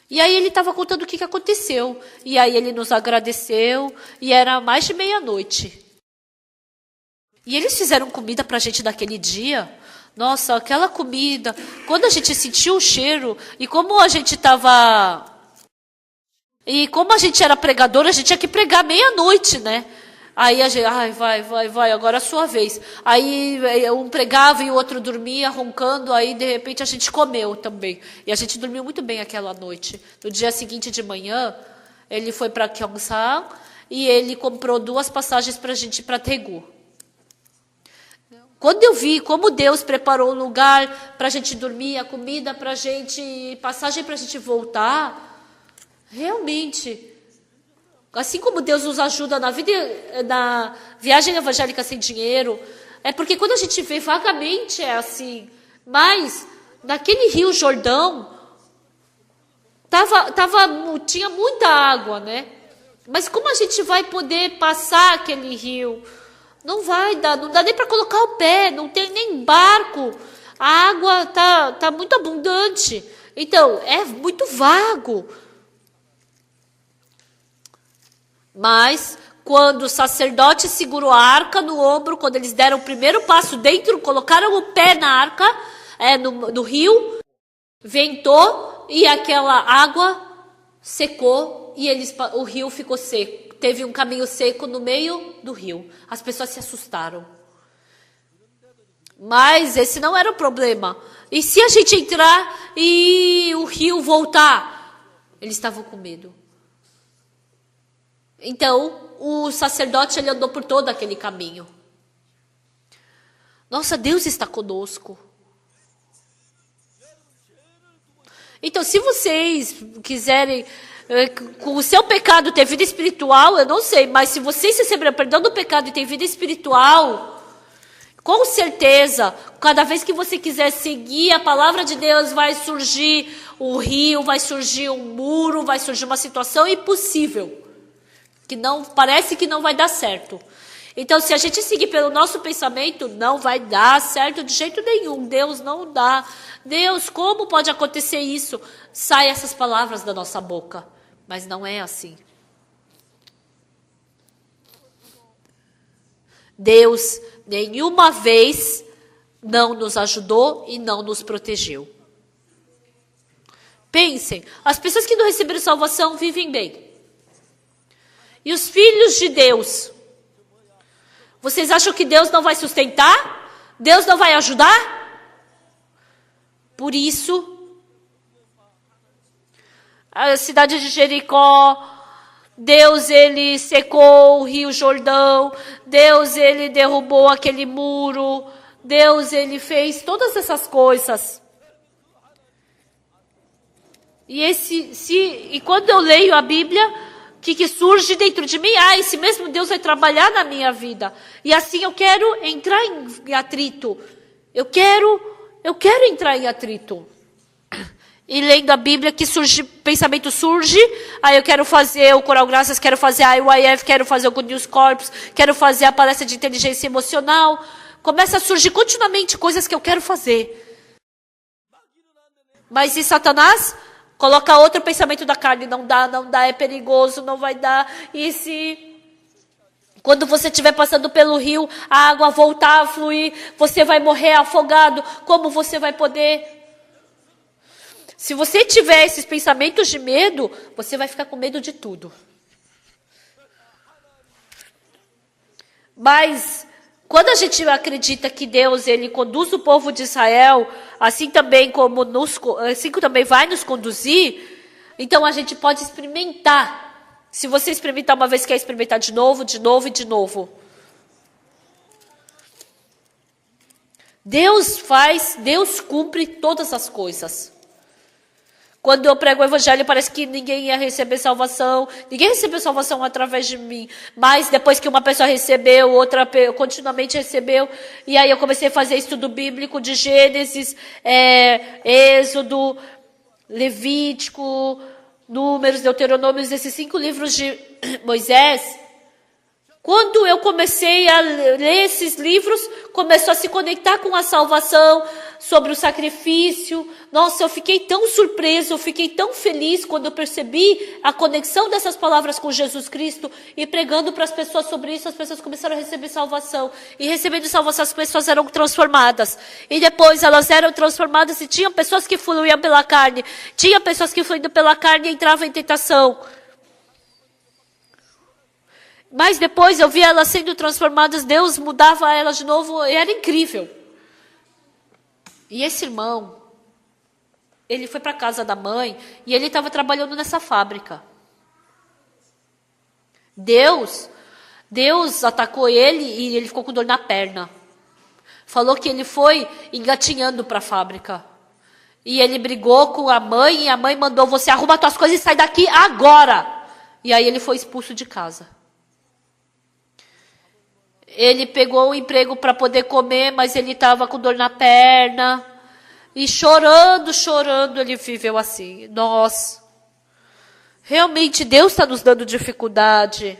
E aí ele estava contando o que aconteceu. E aí ele nos agradeceu. E era mais de meia-noite. E eles fizeram comida para a gente naquele dia. Nossa, aquela comida. Quando a gente sentiu o cheiro. E como a gente estava... E como a gente era pregador, a gente tinha que pregar meia-noite, né? Aí a gente, vai, agora é a sua vez. Aí um pregava e o outro dormia, roncando, aí de repente a gente comeu também. E a gente dormiu muito bem aquela noite. No dia seguinte de manhã, ele foi para Gyeongsan e ele comprou 2 passagens para a gente ir para Daegu. Quando eu vi como Deus preparou um lugar para a gente dormir, a comida para a gente, passagem para a gente voltar, realmente... Assim como Deus nos ajuda na viagem evangélica sem dinheiro, é porque quando a gente vê vagamente é assim. Mas naquele Rio Jordão tinha muita água, né? Mas como a gente vai poder passar aquele rio? Não dá nem para colocar o pé, não tem nem barco. A água tá muito abundante. Então, é muito vago. Mas, quando o sacerdote segurou a arca no ombro, quando eles deram o primeiro passo dentro, colocaram o pé na arca, no rio, ventou e aquela água secou e o rio ficou seco. Teve um caminho seco no meio do rio. As pessoas se assustaram. Mas esse não era o problema. E se a gente entrar e o rio voltar? Eles estavam com medo. Então, o sacerdote ele andou por todo aquele caminho. Nossa, Deus está conosco. Então, se vocês quiserem, com o seu pecado ter vida espiritual, eu não sei, mas se vocês receberam perdão do pecado e ter vida espiritual, com certeza, cada vez que você quiser seguir a palavra de Deus, vai surgir um rio, vai surgir um muro, vai surgir uma situação impossível. Que não parece que não vai dar certo. Então, se a gente seguir pelo nosso pensamento, não vai dar certo de jeito nenhum. Deus não dá. Deus, como pode acontecer isso? Sai essas palavras da nossa boca. Mas não é assim. Deus, nenhuma vez, não nos ajudou e não nos protegeu. Pensem, as pessoas que não receberam salvação vivem bem. E os filhos de Deus, vocês acham que Deus não vai sustentar? Deus não vai ajudar? Por isso, a cidade de Jericó, Deus ele secou o rio Jordão, Deus ele derrubou aquele muro, Deus ele fez todas essas coisas. E quando eu leio a Bíblia, o que surge dentro de mim? Esse mesmo Deus vai trabalhar na minha vida. E assim eu quero entrar em atrito. Eu quero entrar em atrito. e lendo a Bíblia que pensamento surge, aí eu quero fazer o Coral Graças, quero fazer a IYF, quero fazer o Good News Corps, quero fazer a palestra de inteligência emocional. Começa a surgir continuamente coisas que eu quero fazer. Mas e Satanás? Coloca outro pensamento da carne, não dá, é perigoso, não vai dar. E se quando você estiver passando pelo rio, a água voltar a fluir, você vai morrer afogado, como você vai poder? Se você tiver esses pensamentos de medo, você vai ficar com medo de tudo. Mas quando a gente acredita que Deus ele conduz o povo de Israel, assim também vai nos conduzir, então a gente pode experimentar. Se você experimentar uma vez, quer experimentar de novo, de novo e de novo. Deus cumpre todas as coisas. Quando eu prego o evangelho, parece que ninguém ia receber salvação. Ninguém recebeu salvação através de mim. Mas depois que uma pessoa recebeu, outra continuamente recebeu. E aí eu comecei a fazer estudo bíblico de Gênesis, Êxodo, Levítico, Números, Deuteronômios, esses 5 livros de Moisés. Quando eu comecei a ler esses livros, começou a se conectar com a salvação, sobre o sacrifício. Nossa, eu fiquei tão surpreso, eu fiquei tão feliz quando eu percebi a conexão dessas palavras com Jesus Cristo e pregando para as pessoas sobre isso, as pessoas começaram a receber salvação. E recebendo salvação, as pessoas eram transformadas. E depois elas eram transformadas e tinham pessoas que fluíam pela carne. Tinha pessoas que fluindo pela carne e entravam em tentação. Mas depois eu vi elas sendo transformadas, Deus mudava elas de novo, e era incrível. E esse irmão, ele foi para a casa da mãe, e ele estava trabalhando nessa fábrica. Deus atacou ele, e ele ficou com dor na perna. Falou que ele foi engatinhando para a fábrica. E ele brigou com a mãe, e a mãe mandou, você arruma suas coisas e sai daqui agora. E aí ele foi expulso de casa. Ele pegou o emprego para poder comer, mas ele estava com dor na perna. E chorando, ele viveu assim. Nossa, realmente Deus está nos dando dificuldade.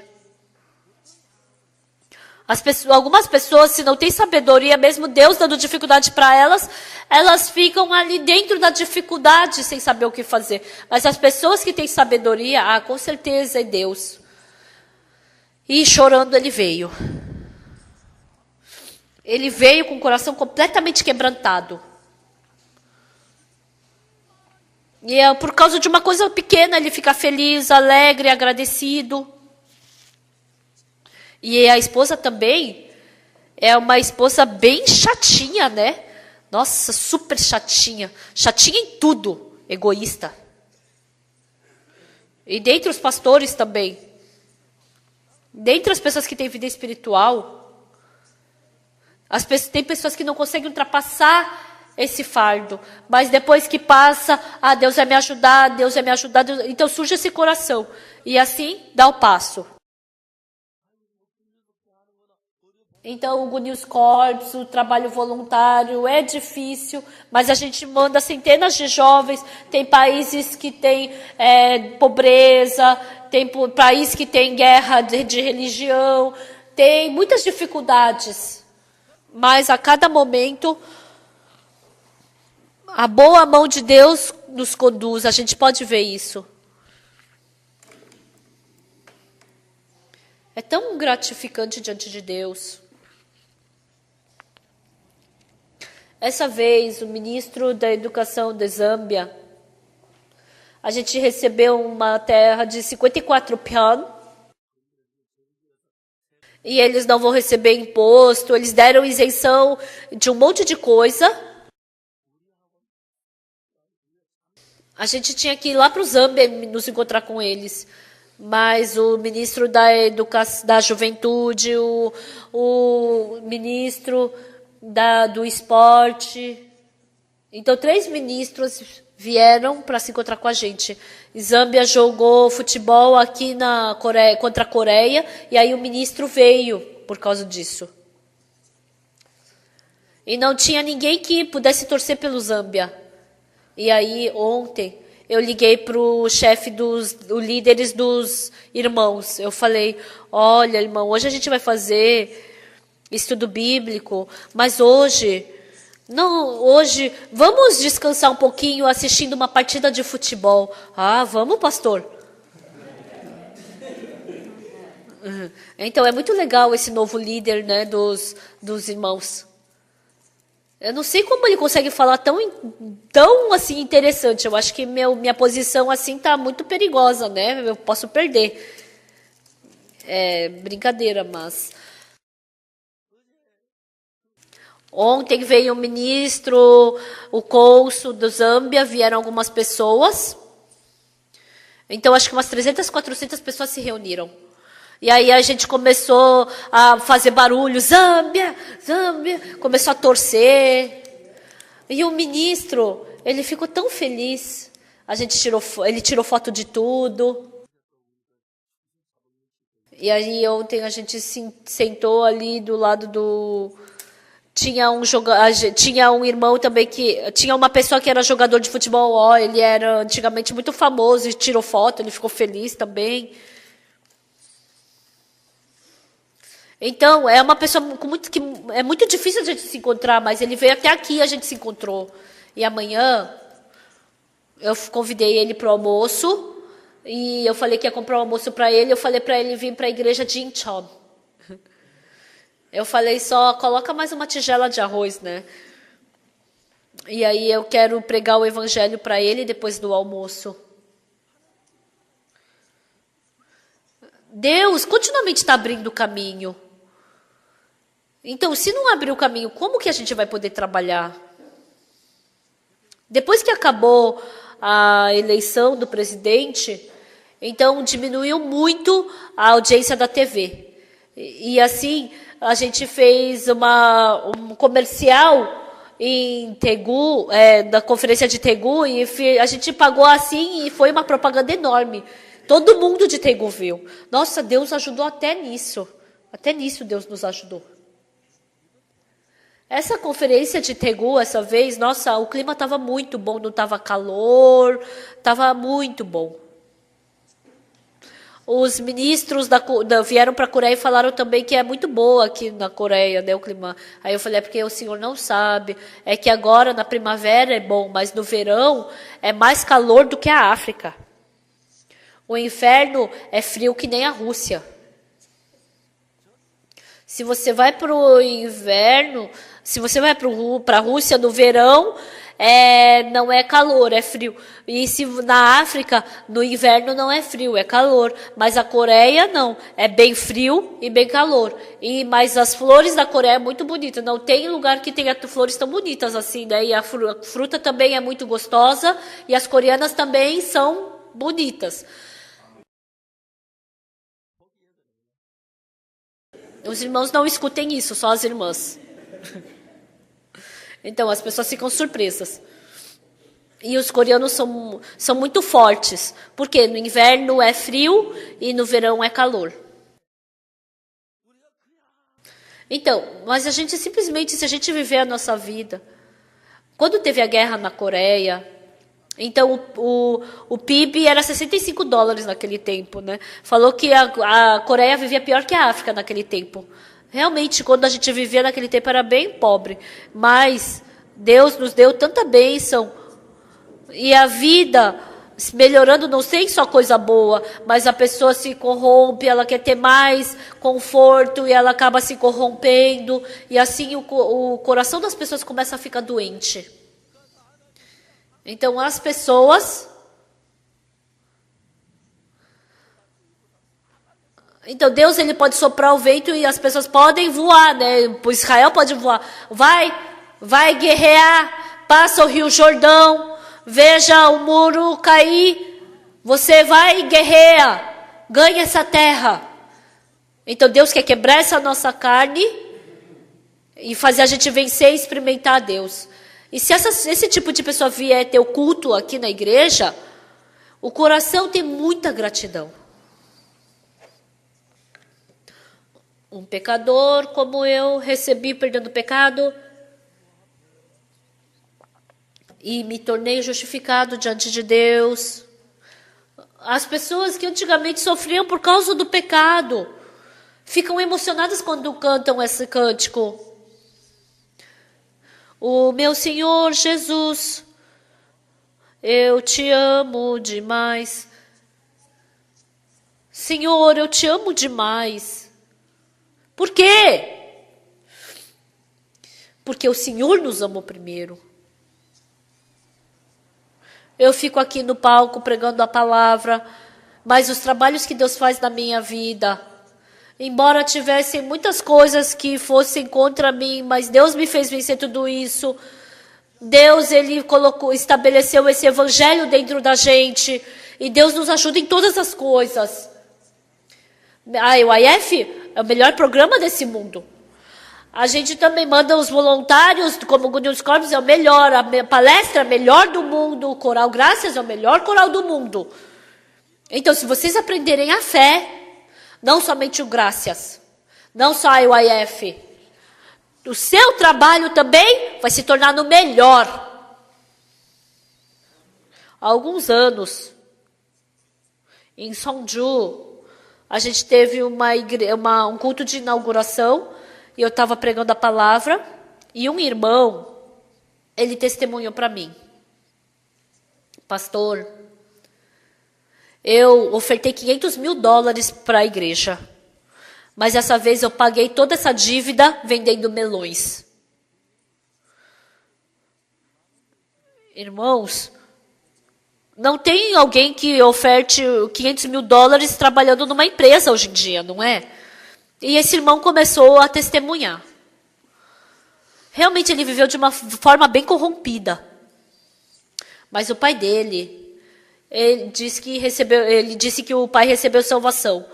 Algumas pessoas, se não têm sabedoria, mesmo Deus dando dificuldade para elas, elas ficam ali dentro da dificuldade, sem saber o que fazer. Mas as pessoas que têm sabedoria, com certeza é Deus. E chorando ele veio. Ele veio com o coração completamente quebrantado. E por causa de uma coisa pequena, ele fica feliz, alegre, agradecido. E a esposa também é uma esposa bem chatinha, né? Nossa, super chatinha. Chatinha em tudo, egoísta. E dentre os pastores também. Dentre as pessoas que têm vida espiritual, tem pessoas que não conseguem ultrapassar esse fardo. Mas depois que passa, Deus vai me ajudar, Deus vai me ajudar. Então surge esse coração. E assim dá o passo. Então o Good News Corps, o trabalho voluntário é difícil, mas a gente manda centenas de jovens. Tem países que têm pobreza, tem país que tem guerra de religião, tem muitas dificuldades. Mas a cada momento, a boa mão de Deus nos conduz. A gente pode ver isso. É tão gratificante diante de Deus. Essa vez, o ministro da Educação de Zâmbia, a gente recebeu uma terra de 54 pian. E eles não vão receber imposto, eles deram isenção de um monte de coisa. A gente tinha que ir lá para o Zâmbia nos encontrar com eles. Mas o ministro da Juventude, o ministro do Esporte. Então, 3 ministros vieram para se encontrar com a gente. Zâmbia jogou futebol aqui na Coreia, contra a Coreia, e aí o ministro veio por causa disso. E não tinha ninguém que pudesse torcer pelo Zâmbia. E aí, ontem, eu liguei para o chefe dos líderes dos irmãos. Eu falei, olha, irmão, hoje a gente vai fazer estudo bíblico, mas hoje, não, hoje, vamos descansar um pouquinho assistindo uma partida de futebol. Ah, vamos, pastor? Então, é muito legal esse novo líder, né, dos irmãos. Eu não sei como ele consegue falar tão assim interessante. Eu acho que minha posição assim tá muito perigosa, né? Eu posso perder. É brincadeira, mas ontem veio o ministro, o cônsul do Zâmbia, vieram algumas pessoas. Então acho que umas 300, 400 pessoas se reuniram. E aí a gente começou a fazer barulho, Zâmbia, Zâmbia, começou a torcer. E o ministro, ele ficou tão feliz. Ele tirou foto de tudo. E aí ontem a gente se sentou ali do lado do... Tinha um irmão também que... Tinha uma pessoa que era jogador de futebol, ó, ele era antigamente muito famoso e tirou foto, ele ficou feliz também. Então, é uma pessoa que é muito difícil a gente se encontrar, mas ele veio até aqui e a gente se encontrou. E amanhã, eu convidei ele para o almoço, e eu falei que ia comprar um almoço para ele, eu falei para ele vir para a igreja de Incheon. Eu falei só, coloca mais uma tigela de arroz, né? E aí eu quero pregar o evangelho para ele depois do almoço. Deus continuamente está abrindo o caminho. Então, se não abrir o caminho, como que a gente vai poder trabalhar? Depois que acabou a eleição do presidente, então diminuiu muito a audiência da TV. E assim, a gente fez um comercial em Tegu, da conferência de Tegu, e a gente pagou assim e foi uma propaganda enorme. Todo mundo de Tegu viu. Nossa, Deus ajudou até nisso. Até nisso Deus nos ajudou. Essa conferência de Tegu, essa vez, nossa, o clima estava muito bom, não estava calor, estava muito bom. Os ministros vieram para a Coreia e falaram também que é muito boa aqui na Coreia, né, o clima. Aí eu falei, é porque o senhor não sabe, é que agora na primavera é bom, mas no verão é mais calor do que a África. O inverno é frio que nem a Rússia. Se você vai para o inverno, se você vai para a Rússia no verão, não é calor, é frio. E se na África, no inverno não é frio, é calor. Mas a Coreia não, é bem frio e bem calor. Mas as flores da Coreia é muito bonita. Não tem lugar que tenha flores tão bonitas assim, né? E a fruta também é muito gostosa e as coreanas também são bonitas. Os irmãos não escutem isso, só as irmãs. Então, as pessoas ficam surpresas. E os coreanos são muito fortes, porque no inverno é frio e no verão é calor. Então, mas a gente simplesmente, se a gente viver a nossa vida... Quando teve a guerra na Coreia... Então, o PIB era $65 naquele tempo, né? Falou que a Coreia vivia pior que a África naquele tempo. Realmente, quando a gente vivia naquele tempo, era bem pobre. Mas Deus nos deu tanta bênção. E a vida melhorando não tem só coisa boa, mas a pessoa se corrompe, ela quer ter mais conforto e ela acaba se corrompendo. E assim o coração das pessoas começa a ficar doente. Então, as pessoas... Então, Deus ele pode soprar o vento e as pessoas podem voar, né? O Israel pode voar. Vai guerrear, passa o Rio Jordão, veja o muro cair. Você vai e guerreia, ganha essa terra. Então, Deus quer quebrar essa nossa carne e fazer a gente vencer e experimentar a Deus. E se esse tipo de pessoa vier ter o culto aqui na igreja, o coração tem muita gratidão. Um pecador como eu recebi perdão do pecado e me tornei justificado diante de Deus. As pessoas que antigamente sofriam por causa do pecado ficam emocionadas quando cantam esse cântico. O meu Senhor Jesus, eu te amo demais. Senhor, eu te amo demais. Por quê? Porque o Senhor nos amou primeiro. Eu fico aqui no palco pregando a palavra, mas os trabalhos que Deus faz na minha vida, embora tivessem muitas coisas que fossem contra mim, mas Deus me fez vencer tudo isso. Deus, Ele estabeleceu esse evangelho dentro da gente, e Deus nos ajuda em todas as coisas. O IF é o melhor programa desse mundo. A gente também manda os voluntários, como o Good News Corps é o melhor, a palestra é a melhor do mundo, o Coral Graças é o melhor coral do mundo. Então, se vocês aprenderem a fé, não somente o Graças, não só a IYF, o seu trabalho também vai se tornar no melhor. Há alguns anos, em Seongju, a gente teve um culto de inauguração, e eu estava pregando a palavra, e um irmão, ele testemunhou para mim. Pastor, eu ofertei $500.000 para a igreja, mas dessa vez eu paguei toda essa dívida vendendo melões. Irmãos, não tem alguém que oferte $500.000 trabalhando numa empresa hoje em dia, não é? E esse irmão começou a testemunhar. Realmente ele viveu de uma forma bem corrompida. Mas o pai dele, ele disse que o pai recebeu salvação,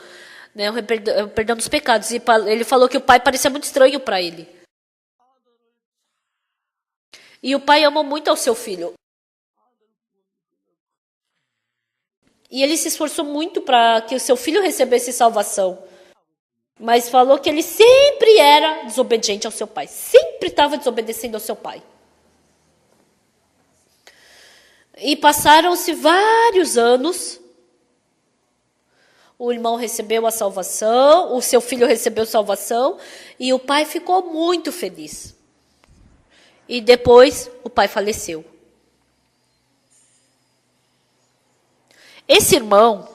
né, o perdão dos pecados. E ele falou que o pai parecia muito estranho para ele. E o pai amou muito ao seu filho. E ele se esforçou muito para que o seu filho recebesse salvação. Mas falou que ele sempre era desobediente ao seu pai. Sempre estava desobedecendo ao seu pai. E passaram-se vários anos. O irmão recebeu a salvação, o seu filho recebeu salvação, e o pai ficou muito feliz. E depois o pai faleceu. Esse irmão,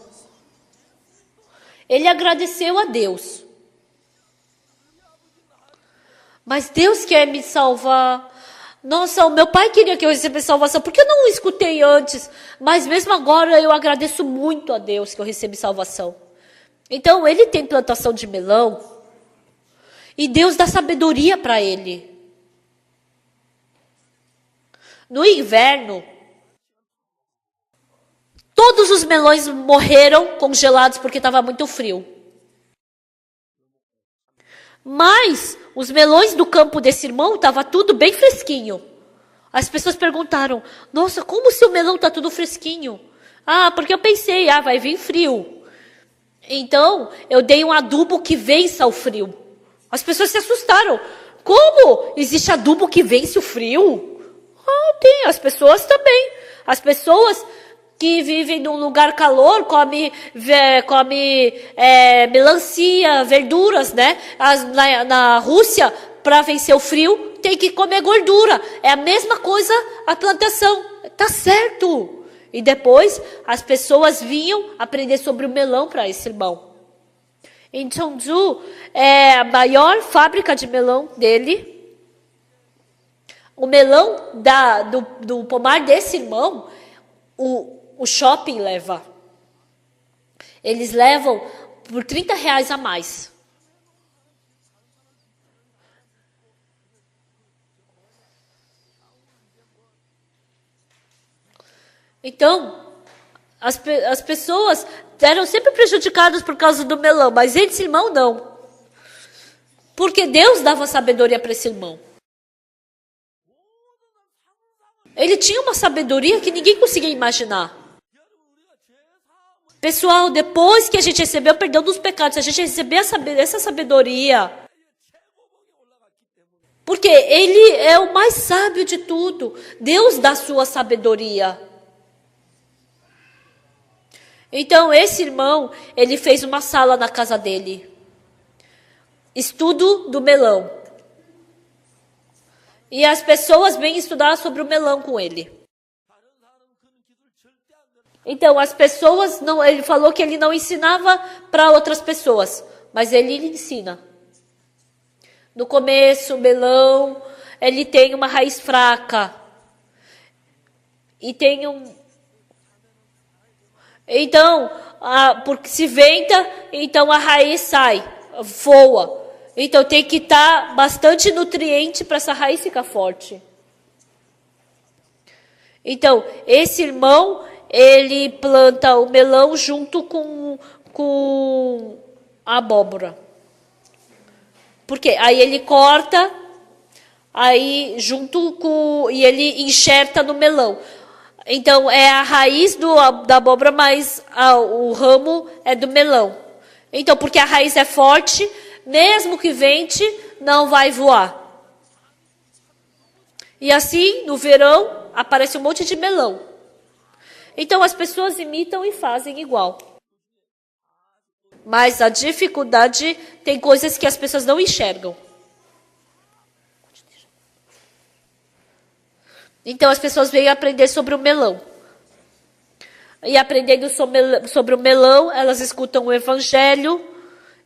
ele agradeceu a Deus. Mas Deus quer me salvar. Nossa, o meu pai queria que eu recebesse salvação, porque eu não o escutei antes. Mas mesmo agora eu agradeço muito a Deus que eu recebi salvação. Então ele tem plantação de melão. E Deus dá sabedoria para ele. No inverno, todos os melões morreram congelados porque estava muito frio. Mas os melões do campo desse irmão estava tudo bem fresquinho. As pessoas perguntaram, nossa, como o seu melão está tudo fresquinho? Ah, porque eu pensei, vai vir frio. Então, eu dei um adubo que vença o frio. As pessoas se assustaram. Como? Existe adubo que vence o frio? Tem, as pessoas também. As pessoas que vivem num lugar calor, come melancia, verduras, né? Na Rússia, para vencer o frio, tem que comer gordura. É a mesma coisa a plantação. Tá certo. E depois, as pessoas vinham aprender sobre o melão para esse irmão. Em Seongju, é a maior fábrica de melão dele. O melão do pomar desse irmão, o shopping leva. Eles levam por R$30 a mais. Então, as pessoas eram sempre prejudicadas por causa do melão, mas esse irmão não. Porque Deus dava sabedoria para esse irmão. Ele tinha uma sabedoria que ninguém conseguia imaginar. Pessoal, depois que a gente recebeu o perdão dos pecados, a gente recebeu essa sabedoria, Porque ele é o mais sábio de tudo. Deus dá sua sabedoria. Então, esse irmão, ele fez uma sala na casa dele. Estudo do melão. E as pessoas vêm estudar sobre o melão com ele. Então, as pessoas, não, ele falou que ele não ensinava para outras pessoas, mas ele ensina. No começo, o melão, ele tem uma raiz fraca. E tem Então, porque se venta, então a raiz sai, voa. Então tem que estar bastante nutriente para essa raiz ficar forte. Então, esse irmão, ele planta o melão junto com a abóbora. Porque aí ele corta, aí e ele enxerta no melão. Então, é a raiz da abóbora, mas o ramo é do melão. Então, porque a raiz é forte, mesmo que vente, não vai voar. E assim, no verão, aparece um monte de melão. Então, as pessoas imitam e fazem igual. Mas a dificuldade, tem coisas que as pessoas não enxergam. Então, as pessoas vêm aprender sobre o melão. E aprendendo sobre o melão, elas escutam o evangelho.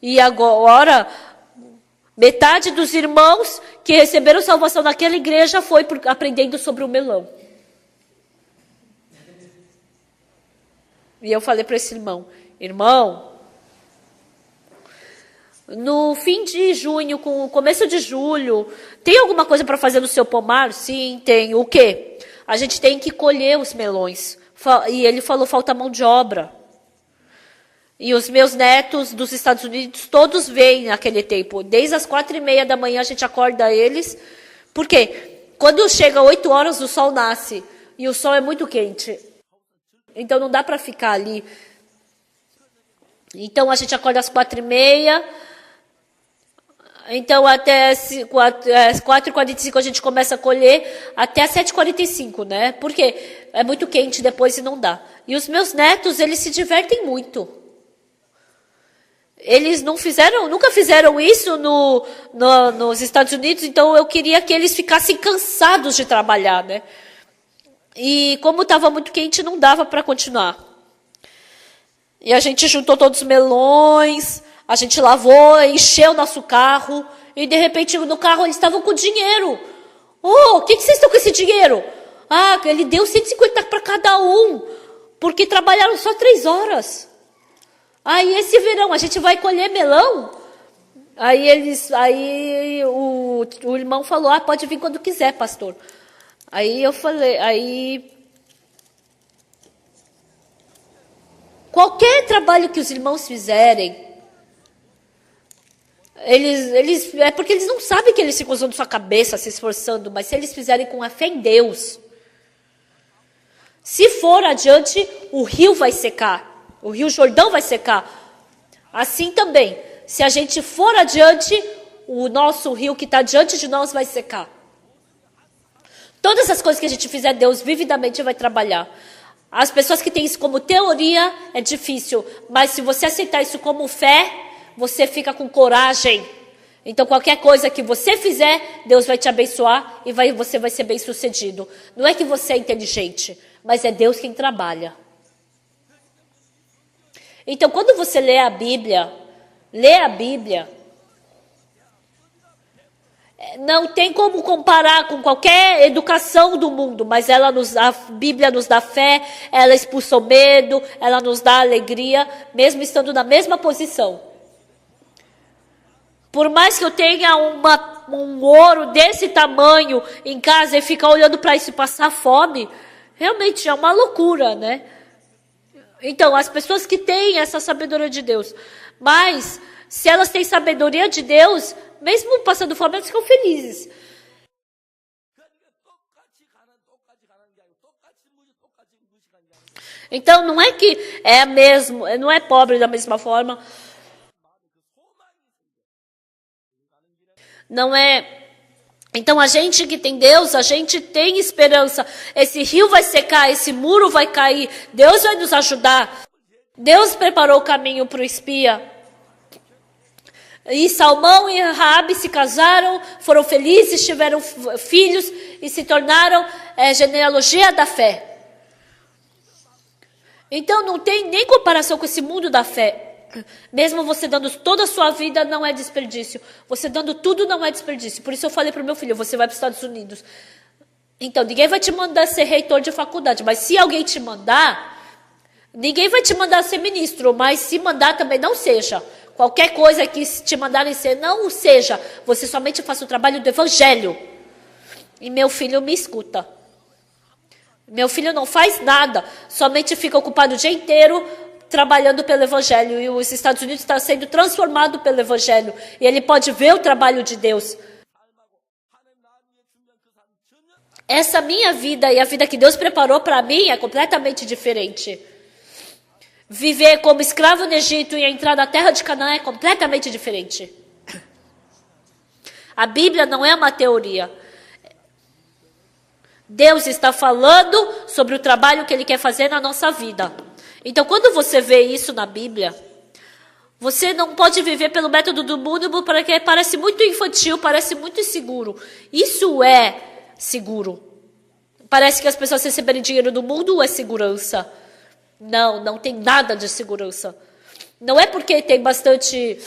E agora, metade dos irmãos que receberam salvação naquela igreja foi aprendendo sobre o melão. E eu falei para esse irmão, no fim de junho, com o começo de julho, tem alguma coisa para fazer no seu pomar? Sim, tem. O quê? A gente tem que colher os melões. E ele falou, falta mão de obra. E os meus netos dos Estados Unidos, todos vêm naquele tempo. Desde as 4:30 da manhã a gente acorda eles. Por quê? Quando chega 8 horas, o sol nasce. E o sol é muito quente. Então não dá para ficar ali. Então a gente acorda às 4:30. Então até 4:45 a gente começa a colher. Até às 7:45, né? Porque é muito quente depois e não dá. E os meus netos, eles se divertem muito. Eles nunca fizeram isso nos Estados Unidos, então eu queria que eles ficassem cansados de trabalhar, né? E como estava muito quente, não dava para continuar. E a gente juntou todos os melões, a gente lavou, encheu o nosso carro, e de repente no carro eles estavam com dinheiro. Oh, o que vocês estão com esse dinheiro? Ah, ele deu 150 para cada um, porque trabalharam só 3 horas. Aí esse verão a gente vai colher melão? Aí o irmão falou, pode vir quando quiser, pastor. Aí eu falei, qualquer trabalho que os irmãos fizerem, é porque eles não sabem que eles ficam usando sua cabeça, se esforçando, mas se eles fizerem com a fé em Deus, se for adiante, o rio vai secar. O rio Jordão vai secar. Assim também, se a gente for adiante, o nosso rio que está diante de nós vai secar. Todas as coisas que a gente fizer, Deus vividamente vai trabalhar. As pessoas que têm isso como teoria, é difícil. Mas se você aceitar isso como fé, você fica com coragem. Então qualquer coisa que você fizer, Deus vai te abençoar e você vai ser bem sucedido. Não é que você é inteligente, mas é Deus quem trabalha. Então, quando você lê a Bíblia, não tem como comparar com qualquer educação do mundo, mas a Bíblia nos dá fé, ela expulsa o medo, ela nos dá alegria, mesmo estando na mesma posição. Por mais que eu tenha um ouro desse tamanho em casa e ficar olhando para isso e passar fome, realmente é uma loucura, né? Então, as pessoas que têm essa sabedoria de Deus, mas se elas têm sabedoria de Deus, mesmo passando fome, elas ficam felizes. Então, não é que é mesmo, não é pobre da mesma forma. Não é Então, a gente que tem Deus, a gente tem esperança. Esse rio vai secar, esse muro vai cair. Deus vai nos ajudar. Deus preparou o caminho para o espia. E Salmão e Raabe se casaram, foram felizes, tiveram filhos e se tornaram genealogia da fé. Então, não tem nem comparação com esse mundo da fé. Mesmo você dando toda a sua vida, não é desperdício. Você dando tudo não é desperdício. Por isso eu falei para o meu filho, você vai para os Estados Unidos. Então, ninguém vai te mandar ser reitor de faculdade. Mas se alguém te mandar, ninguém vai te mandar ser ministro. Mas se mandar também não seja. Qualquer coisa que te mandarem ser, não seja. Você somente faça o trabalho do evangelho. E meu filho me escuta. Meu filho não faz nada. Somente fica ocupado o dia inteiro trabalhando pelo evangelho, e os Estados Unidos está sendo transformado pelo evangelho, e ele pode ver o trabalho de Deus. Essa minha vida e a vida que Deus preparou para mim é completamente diferente. Viver como escravo no Egito e entrar na terra de Canaã é completamente diferente. A Bíblia não é uma teoria. Deus está falando sobre o trabalho que Ele quer fazer na nossa vida. Então, quando você vê isso na Bíblia, você não pode viver pelo método do mundo, porque parece muito infantil, parece muito inseguro. Isso é seguro. Parece que as pessoas receberem dinheiro do mundo é segurança. Não, não tem nada de segurança. Não é porque tem bastante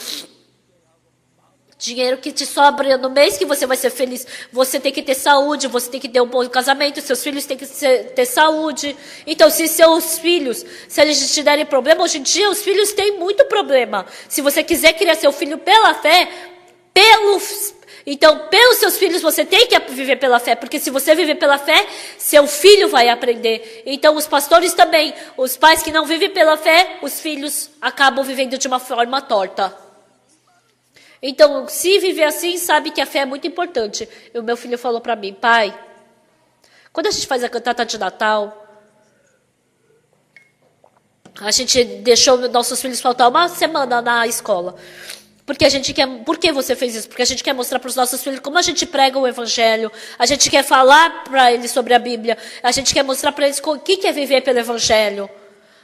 dinheiro que te sobra no mês que você vai ser feliz. Você tem que ter saúde, você tem que ter um bom casamento, seus filhos têm que ter saúde. Então, se seus filhos, se eles te derem problema, hoje em dia os filhos têm muito problema. Se você quiser criar seu filho pela fé, então, pelos seus filhos, você tem que viver pela fé, porque se você viver pela fé, seu filho vai aprender. Então, os pastores também, os pais que não vivem pela fé, os filhos acabam vivendo de uma forma torta. Então, se viver assim, sabe que a fé é muito importante. E o meu filho falou para mim, pai, quando a gente faz a cantata de Natal, a gente deixou nossos filhos faltar uma semana na escola. Porque a gente quer. Por que você fez isso? Porque a gente quer mostrar para os nossos filhos como a gente prega o evangelho. A gente quer falar para eles sobre a Bíblia. A gente quer mostrar para eles o que é viver pelo evangelho.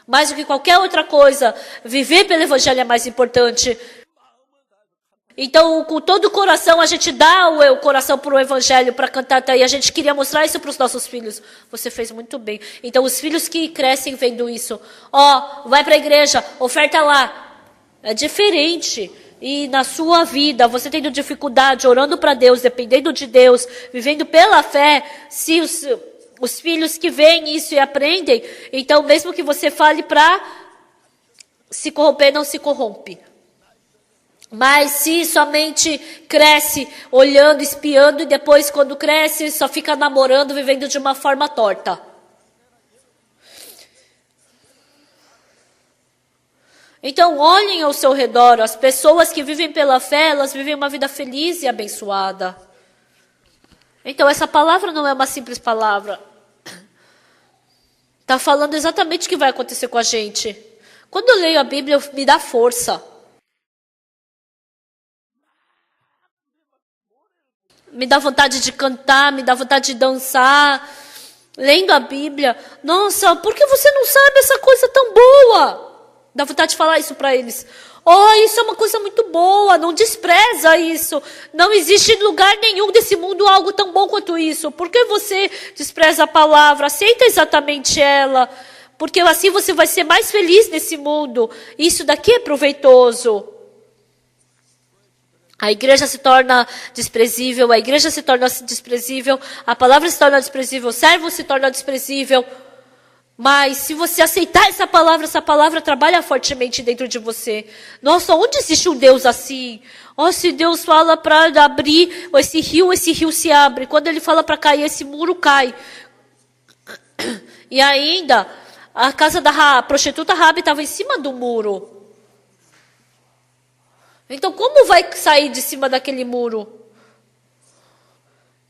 Mais do que qualquer outra coisa, viver pelo evangelho é mais importante. Então, com todo o coração, a gente dá o coração para o evangelho, para cantar, e a gente queria mostrar isso para os nossos filhos. Você fez muito bem. Então, os filhos que crescem vendo isso, vai para a igreja, oferta lá. É diferente. E na sua vida, você tendo dificuldade, orando para Deus, dependendo de Deus, vivendo pela fé, se os filhos que veem isso e aprendem, então mesmo que você fale para se corromper, não se corrompe. Mas se somente cresce olhando, espiando, e depois quando cresce só fica namorando, vivendo de uma forma torta. Então olhem ao seu redor, as pessoas que vivem pela fé, elas vivem uma vida feliz e abençoada. Então essa palavra não é uma simples palavra. Está falando exatamente o que vai acontecer com a gente. Quando eu leio a Bíblia, me dá força. Me dá vontade de cantar, me dá vontade de dançar, lendo a Bíblia. Nossa, por que você não sabe essa coisa tão boa? Dá vontade de falar isso para eles. Isso é uma coisa muito boa, não despreza isso. Não existe em lugar nenhum desse mundo algo tão bom quanto isso. Por que você despreza a palavra? Aceita exatamente ela. Porque assim você vai ser mais feliz nesse mundo. Isso daqui é proveitoso. A igreja se torna desprezível, a igreja se torna desprezível, a palavra se torna desprezível, o servo se torna desprezível. Mas se você aceitar essa palavra trabalha fortemente dentro de você. Nossa, onde existe um Deus assim? Se Deus fala para abrir esse rio se abre. Quando Ele fala para cair, esse muro cai. E ainda, a casa da prostituta Raabe estava em cima do muro. Então, como vai sair de cima daquele muro?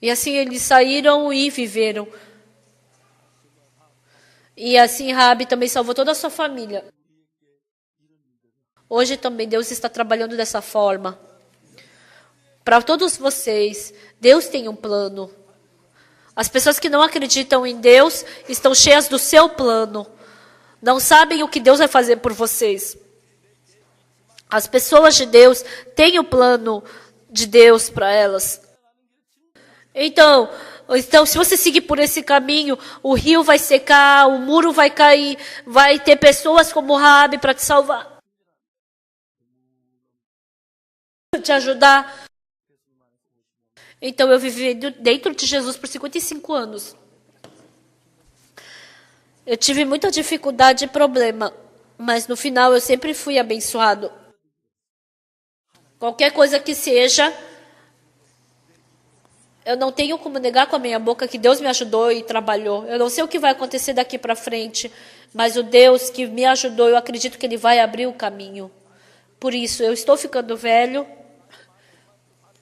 E assim eles saíram e viveram. E assim Raabe também salvou toda a sua família. Hoje também Deus está trabalhando dessa forma. Para todos vocês, Deus tem um plano. As pessoas que não acreditam em Deus estão cheias do seu plano. Não sabem o que Deus vai fazer por vocês. As pessoas de Deus têm o plano de Deus para elas. Então, se você seguir por esse caminho, o rio vai secar, o muro vai cair, vai ter pessoas como Raabe para te salvar, te ajudar. Então, eu vivi dentro de Jesus por 55 anos. Eu tive muita dificuldade e problema, mas no final eu sempre fui abençoado. Qualquer coisa que seja, eu não tenho como negar com a minha boca que Deus me ajudou e trabalhou. Eu não sei o que vai acontecer daqui para frente, mas o Deus que me ajudou, eu acredito que Ele vai abrir o caminho. Por isso, eu estou ficando velho.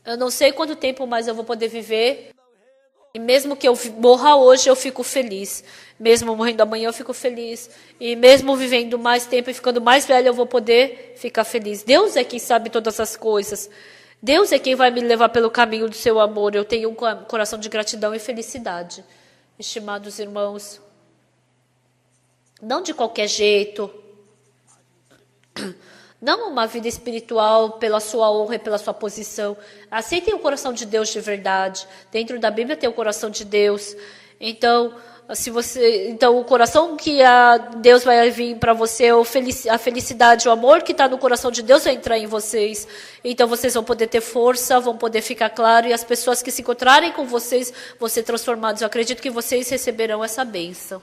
Eu não sei quanto tempo mais eu vou poder viver. E mesmo que eu morra hoje, eu fico feliz. Mesmo morrendo amanhã, eu fico feliz. E mesmo vivendo mais tempo e ficando mais velho, eu vou poder ficar feliz. Deus é quem sabe todas as coisas. Deus é quem vai me levar pelo caminho do seu amor. Eu tenho um coração de gratidão e felicidade. Estimados irmãos, não de qualquer jeito. Não uma vida espiritual pela sua honra e pela sua posição. Aceitem o coração de Deus de verdade. Dentro da Bíblia tem o coração de Deus. Então, o coração que Deus vai vir para você, a felicidade, o amor que está no coração de Deus vai entrar em vocês. Então, vocês vão poder ter força, vão poder ficar claro, e as pessoas que se encontrarem com vocês vão ser transformadas. Eu acredito que vocês receberão essa bênção.